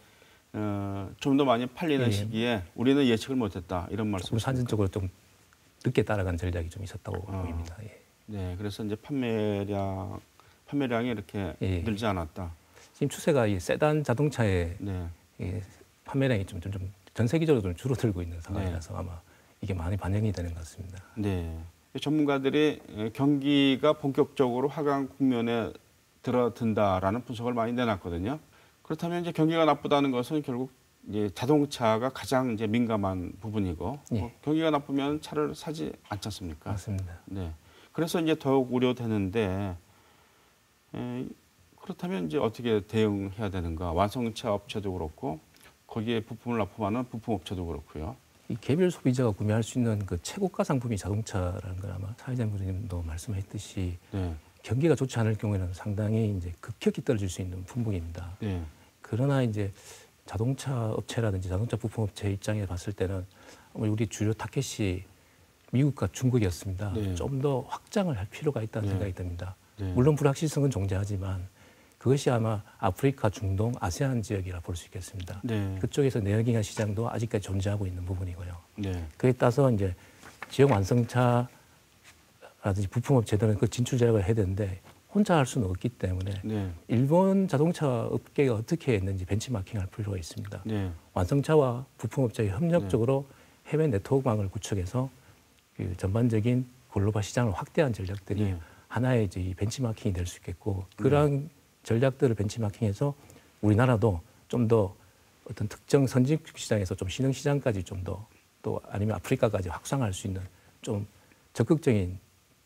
좀 더 많이 팔리는 예. 시기에 우리는 예측을 못했다 이런 조금 말씀. 산전적으로 좀 늦게 따라간 전략이 좀 있었다고 보입니다. 예. 네, 그래서 이제 판매량이 이렇게 예. 늘지 않았다. 지금 추세가 이 세단 자동차의 네, 이 판매량이 좀 전 세계적으로 좀 줄어들고 있는 상황이라서 아마 이게 많이 반영이 되는 것 같습니다. 네. 전문가들이 경기가 본격적으로 하강 국면에 들어든다라는 분석을 많이 내놨거든요. 그렇다면 이제 경기가 나쁘다는 것은 결국 이제 자동차가 가장 이제 민감한 부분이고 예. 경기가 나쁘면 차를 사지 않지 않습니까? 맞습니다. 네. 그래서 이제 더욱 우려되는데 그렇다면 이제 어떻게 대응해야 되는가? 완성차 업체도 그렇고 거기에 부품을 납품하는 부품 업체도 그렇고요. 이 개별 소비자가 구매할 수 있는 그 최고가 상품이 자동차라는 걸 아마 사회자님도 말씀하셨듯이 네. 경기가 좋지 않을 경우에는 상당히 이제 급격히 떨어질 수 있는 품목입니다. 네. 그러나 이제 자동차 업체라든지 자동차 부품 업체 입장에 봤을 때는 우리 주요 타겟이 미국과 중국이었습니다. 네. 좀 더 확장을 할 필요가 있다는 네. 생각이 듭니다. 네. 물론 불확실성은 존재하지만 그것이 아마 아프리카, 중동, 아세안 지역이라 볼 수 있겠습니다. 네. 그쪽에서 내연기관 시장도 아직까지 존재하고 있는 부분이고요. 네. 그에 따라서 이제 지역 완성차라든지 부품업체들은 그 진출 전략을 해야 되는데 혼자 할 수는 없기 때문에 네. 일본 자동차 업계가 어떻게 했는지 벤치마킹할 필요가 있습니다. 네. 완성차와 부품업체의 협력적으로 해외 네트워크망을 구축해서 그 전반적인 글로벌 시장을 확대한 전략들이 네. 하나의 이제 이 벤치마킹이 될 수 있겠고 그러한 전략들을 벤치마킹해서 우리나라도 좀 더 어떤 특정 선진국 시장에서 좀 신흥 시장까지 좀 더 또 아니면 아프리카까지 확장할 수 있는 좀 적극적인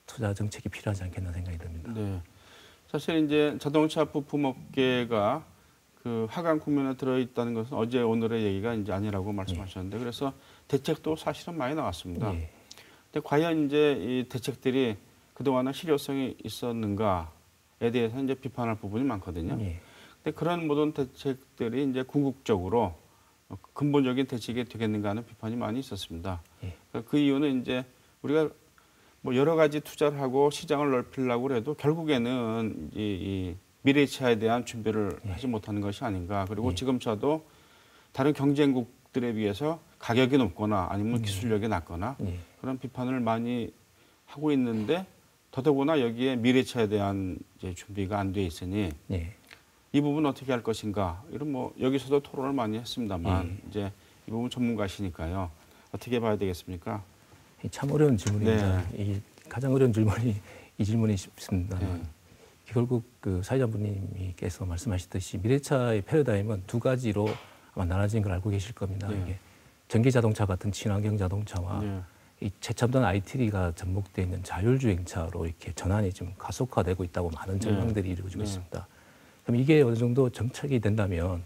투자 정책이 필요하지 않겠나 생각이 듭니다. 네. 사실 이제 자동차 부품업계가 그 하강 국면에 들어 있다는 것은 어제 오늘의 얘기가 이제 아니라고 말씀하셨는데 그래서 대책도 사실은 많이 나왔습니다. 예. 근데 과연 이제 이 대책들이 그동안은 실효성이 있었는가에 대해서 이제 비판할 부분이 많거든요. 예. 근데 그런 모든 대책들이 이제 궁극적으로 근본적인 대책이 되겠는가 하는 비판이 많이 있었습니다. 예. 그 이유는 이제 우리가 뭐 여러 가지 투자를 하고 시장을 넓히려고 해도 결국에는 이 미래차에 대한 준비를 하지 못하는 것이 아닌가. 그리고 지금차도 다른 경쟁국들에 비해서 가격이 높거나 아니면 기술력이 낮거나 예. 그런 비판을 많이 하고 있는데 더더구나 여기에 미래차에 대한 이제 준비가 안 돼 있으니 예. 이 부분 어떻게 할 것인가 이런 뭐 여기서도 토론을 많이 했습니다만 이제 이 부분 전문가시니까요 어떻게 봐야 되겠습니까? 참 어려운 질문입니다. 이 가장 어려운 질문이 이 질문이 싶습니다. 결국 그 사회자분님께서 말씀하셨듯이 미래차의 패러다임은 두 가지로 아마 나눠진 걸 알고 계실 겁니다. 이게 전기 자동차 같은 친환경 자동차와 이 최첨단 IT가 접목되어 있는 자율주행차로 이렇게 전환이 좀 가속화되고 있다고 많은 전망들이 이루어지고 있습니다. 그럼 이게 어느 정도 정착이 된다면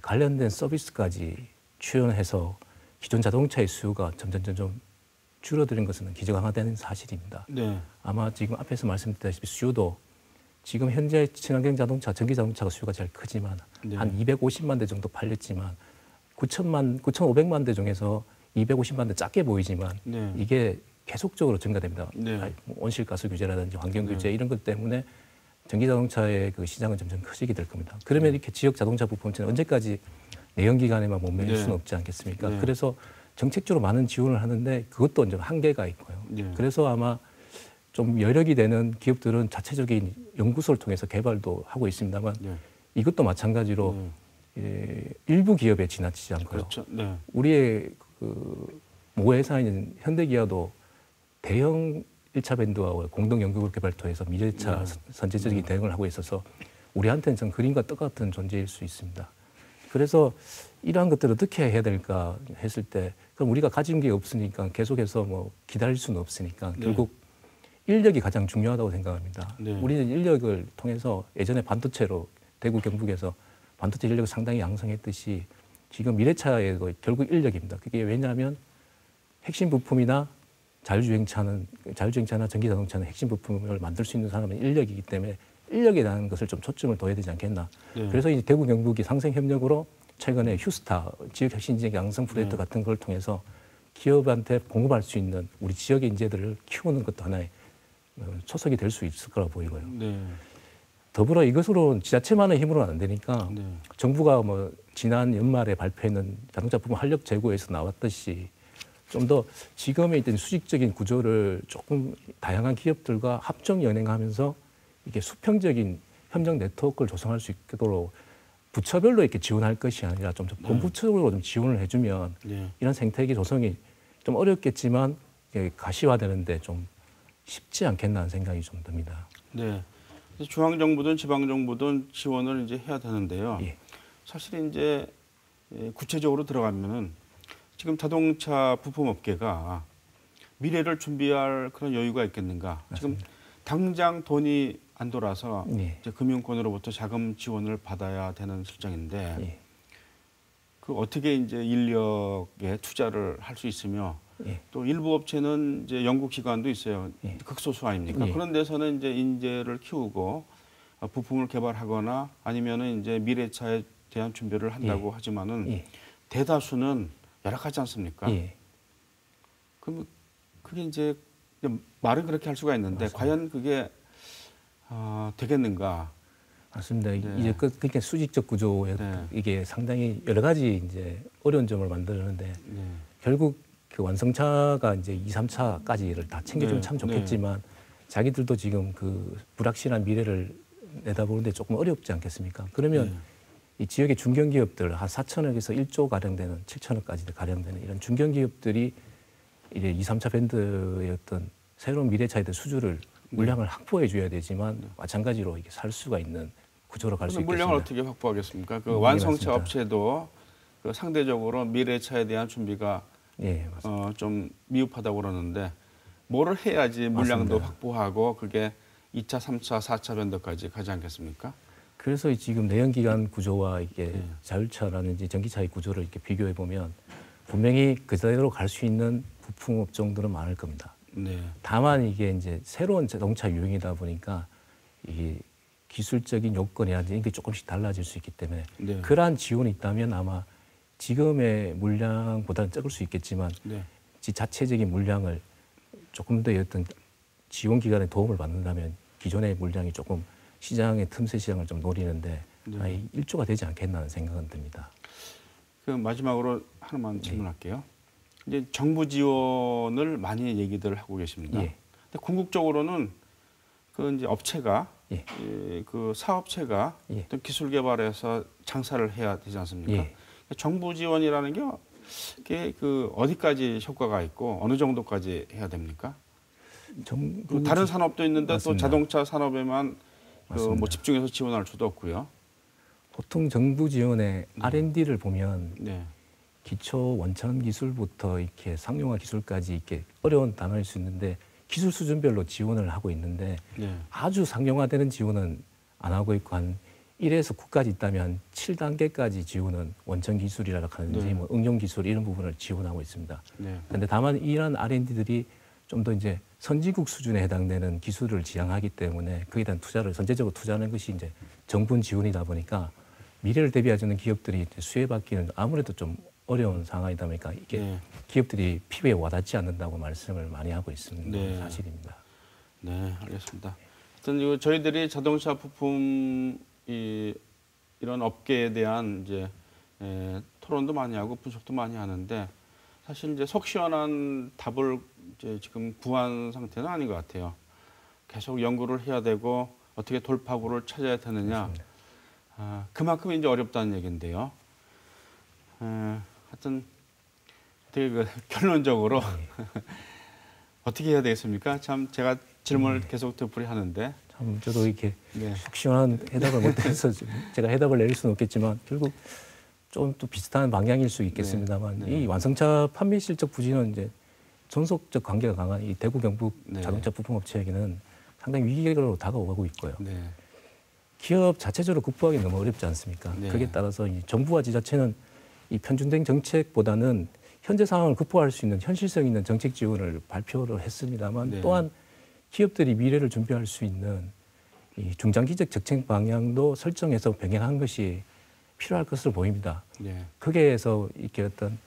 관련된 서비스까지 출연해서 기존 자동차의 수요가 점점 줄어드는 것은 기저강화되는 사실입니다. 네. 아마 지금 앞에서 말씀드렸다시피 수요도 지금 현재 친환경 자동차, 전기 자동차가 수요가 제일 크지만 한 250만 대 정도 팔렸지만 9,500만 대 중에서 250만 대 작게 보이지만 이게 계속적으로 증가됩니다. 네. 온실가스 규제라든지 환경 규제 이런 것 때문에 전기 자동차의 그 시장은 점점 커지게 될 겁니다. 그러면 이렇게 지역 자동차 부품업체는 언제까지 내연기관에만 목매일 수는 없지 않겠습니까? 그래서 정책적으로 많은 지원을 하는데 그것도 좀 한계가 있고요. 그래서 아마 좀 여력이 되는 기업들은 자체적인 연구소를 통해서 개발도 하고 있습니다만 이것도 마찬가지로 일부 기업에 지나치지 않고요. 그렇죠. 우리의 그 모회사인 현대기아도 대형 1차 밴드와 공동 연구그룹 개발토에서 미래차 선제적인 대응을 하고 있어서 우리한테는 좀 그림과 똑같은 존재일 수 있습니다. 그래서 이러한 것들을 어떻게 해야 될까 했을 때 그럼 우리가 가진 게 없으니까 계속해서 뭐 기다릴 수는 없으니까 결국 인력이 가장 중요하다고 생각합니다. 우리는 인력을 통해서 예전에 반도체로 대구 경북에서 반도체 인력을 상당히 양성했듯이 지금 미래차에도 결국 인력입니다. 그게 왜냐하면 핵심 부품이나 자율주행차나 전기자동차는 핵심 부품을 만들 수 있는 사람은 인력이기 때문에 인력에 대한 것을 좀 초점을 둬야 되지 않겠나. 그래서 이제 대구 경북이 상생협력으로 최근에 휴스타 지역 혁신지역 양성 프로젝트 같은 걸 통해서 기업한테 공급할 수 있는 우리 지역의 인재들을 키우는 것도 하나의 초석이 될 수 있을 거라 보이고요. 더불어 이것으로 지자체만의 힘으로는 안 되니까 정부가 뭐 지난 연말에 발표했는 자동차 부품 활력 제고에서 나왔듯이 좀 더 지금의 있던 수직적인 구조를 조금 다양한 기업들과 합종 연행하면서 이게 수평적인 협력 네트워크를 조성할 수 있도록 부처별로 이렇게 지원할 것이 아니라 좀 본부처적으로 좀 지원을 해주면 이런 생태계 조성이 좀 어렵겠지만 가시화되는데 좀 쉽지 않겠나 하는 생각이 좀 듭니다. 네. 중앙 정부든 지방 정부든 지원을 이제 해야 되는데요. 사실 이제 구체적으로 들어가면은 지금 자동차 부품 업계가 미래를 준비할 그런 여유가 있겠는가? 맞습니다. 지금 당장 돈이 안 돌아서 이제 금융권으로부터 자금 지원을 받아야 되는 실정인데 그 어떻게 이제 인력에 투자를 할 수 있으며 또 일부 업체는 이제 연구 기관도 있어요. 극소수 아닙니까? 그런 데서는 이제 인재를 키우고 부품을 개발하거나 아니면은 이제 미래차에 대한 준비를 한다고 하지만은 대다수는 열악하지 않습니까? 그럼 그게 이제 말은 그렇게 할 수가 있는데 맞습니다. 과연 그게 되겠는가? 맞습니다. 이제 그렇게 수직적 구조에 이게 상당히 여러 가지 이제 어려운 점을 만드는데 결국 그 완성차가 이제 2, 3차까지를 다 챙겨주면 참 좋겠지만 자기들도 지금 그 불확실한 미래를 내다보는데 조금 어렵지 않겠습니까? 그러면 이 지역의 중견기업들 한 4천억에서 1조 가량 되는 7천억까지 가량 되는 이런 중견기업들이 이제 2, 3차 밴드의 어떤 새로운 미래차에 대한 수주를 물량을 확보해 줘야 되지만 마찬가지로 이게 살 수가 있는 구조로 갈 수 있겠습니다. 물량을 어떻게 확보하겠습니까? 그 완성차 업체도 그 상대적으로 미래차에 대한 준비가 좀 미흡하다고 그러는데 뭐를 해야지 물량도 맞습니다. 확보하고 그게 2차, 3차, 4차 밴드까지 가지 않겠습니까? 그래서 지금 내연기관 구조와 이게 자율차라든지 전기차의 구조를 이렇게 비교해 보면 분명히 그대로 갈 수 있는 부품 업종들은 많을 겁니다. 다만 이게 이제 새로운 자동차 유행이다 보니까 이게 기술적인 요건이라든지 이게 조금씩 달라질 수 있기 때문에 그러한 지원이 있다면 아마 지금의 물량보다는 적을 수 있겠지만 자체적인 물량을 조금 더 어떤 지원 기관의 도움을 받는다면 기존의 물량이 조금 시장의 틈새 시장을 좀 노리는데 1조가 되지 않겠나 하는 생각은 듭니다. 그 마지막으로 하나만 질문할게요. 이제 정부 지원을 많이 얘기들 하고 계십니다. 근데 궁극적으로는 그 이제 업체가 그 사업체가 어떤 기술 개발해서 장사를 해야 되지 않습니까? 정부 지원이라는 게 그 어디까지 효과가 있고 어느 정도까지 해야 됩니까? 다른 산업도 있는데 맞습니다. 또 자동차 산업에만 그 뭐 집중해서 지원할 수도 없고요. 보통 정부 지원의 R&D를 보면 기초 원천 기술부터 이렇게 상용화 기술까지 이렇게 어려운 단어일 수 있는데 기술 수준별로 지원을 하고 있는데 아주 상용화되는 지원은 안 하고 있고 한 1에서 9까지 있다면 7단계까지 지원은 원천 기술이라고 하는지 뭐 응용 기술 이런 부분을 지원하고 있습니다. 그런데 다만 이러한 R&D들이 좀 더 이제 선진국 수준에 해당되는 기술을 지향하기 때문에 그에 대한 투자를 선제적으로 투자하는 것이 이제 정부 지원이다 보니까 미래를 대비하는 기업들이 수혜받기는 아무래도 좀 어려운 상황이다 보니까 이게 네. 기업들이 피부에 와닿지 않는다고 말씀을 많이 하고 있습니다. 네. 사실입니다. 네, 알겠습니다. 하여튼 이거 저희들이 자동차 부품 이런 업계에 대한 이제 토론도 많이 하고 분석도 많이 하는데 사실 이제 속 시원한 답을 이제 지금 구한 상태는 아닌 것 같아요. 계속 연구를 해야 되고 어떻게 돌파구를 찾아야 되느냐. 그만큼 이제 어렵다는 얘기인데요. 하여튼 되게 결론적으로 어떻게 해야 되겠습니까? 참 제가 질문을 계속 되풀이하는데 참 저도 이렇게 네. 속 시원한 해답을 못해서 제가 해답을 내릴 수는 없겠지만 결국 좀 또 비슷한 방향일 수 있겠습니다만 네. 이 완성차 판매 실적 부진은 이제 전속적 관계가 강한 이 대구 경북 네. 자동차 부품업체에게는 상당히 위기로 다가오고 있고요. 네. 기업 자체적으로 극복하기 너무 어렵지 않습니까? 네. 거기에 따라서 이 정부와 지자체는 이 편중된 정책보다는 현재 상황을 극복할 수 있는 현실성 있는 정책 지원을 발표를 했습니다만 네. 또한 기업들이 미래를 준비할 수 있는 이 중장기적 정책 방향도 설정해서 병행한 것이 필요할 것으로 보입니다. 네. 거기에서 이렇게 어떤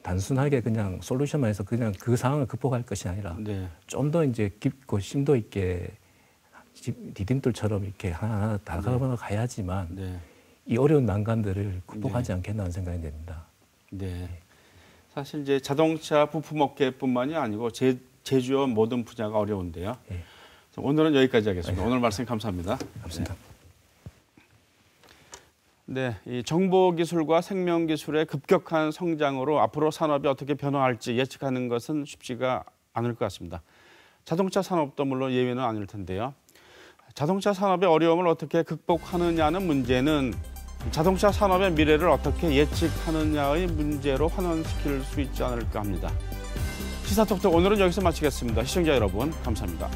단순하게 그냥 솔루션만 해서 그냥 그 상황을 극복할 것이 아니라 네. 좀 더 이제 깊고 심도 있게 디딤돌처럼 이렇게 하나하나 다가가 가야지만 네. 이 어려운 난관들을 극복하지 않겠나는 생각이 됩니다. 네. 사실 이제 자동차 부품 업계뿐만이 아니고 제조업 모든 분야가 어려운데요. 네. 오늘은 여기까지 하겠습니다. 오늘 말씀 감사합니다. 감사합니다. 네, 이 정보기술과 생명기술의 급격한 성장으로 앞으로 산업이 어떻게 변화할지 예측하는 것은 쉽지가 않을 것 같습니다. 자동차 산업도 물론 예외는 아닐 텐데요. 자동차 산업의 어려움을 어떻게 극복하느냐는 문제는 자동차 산업의 미래를 어떻게 예측하느냐의 문제로 환원시킬 수 있지 않을까 합니다. 시사톡톡 오늘은 여기서 마치겠습니다. 시청자 여러분, 감사합니다.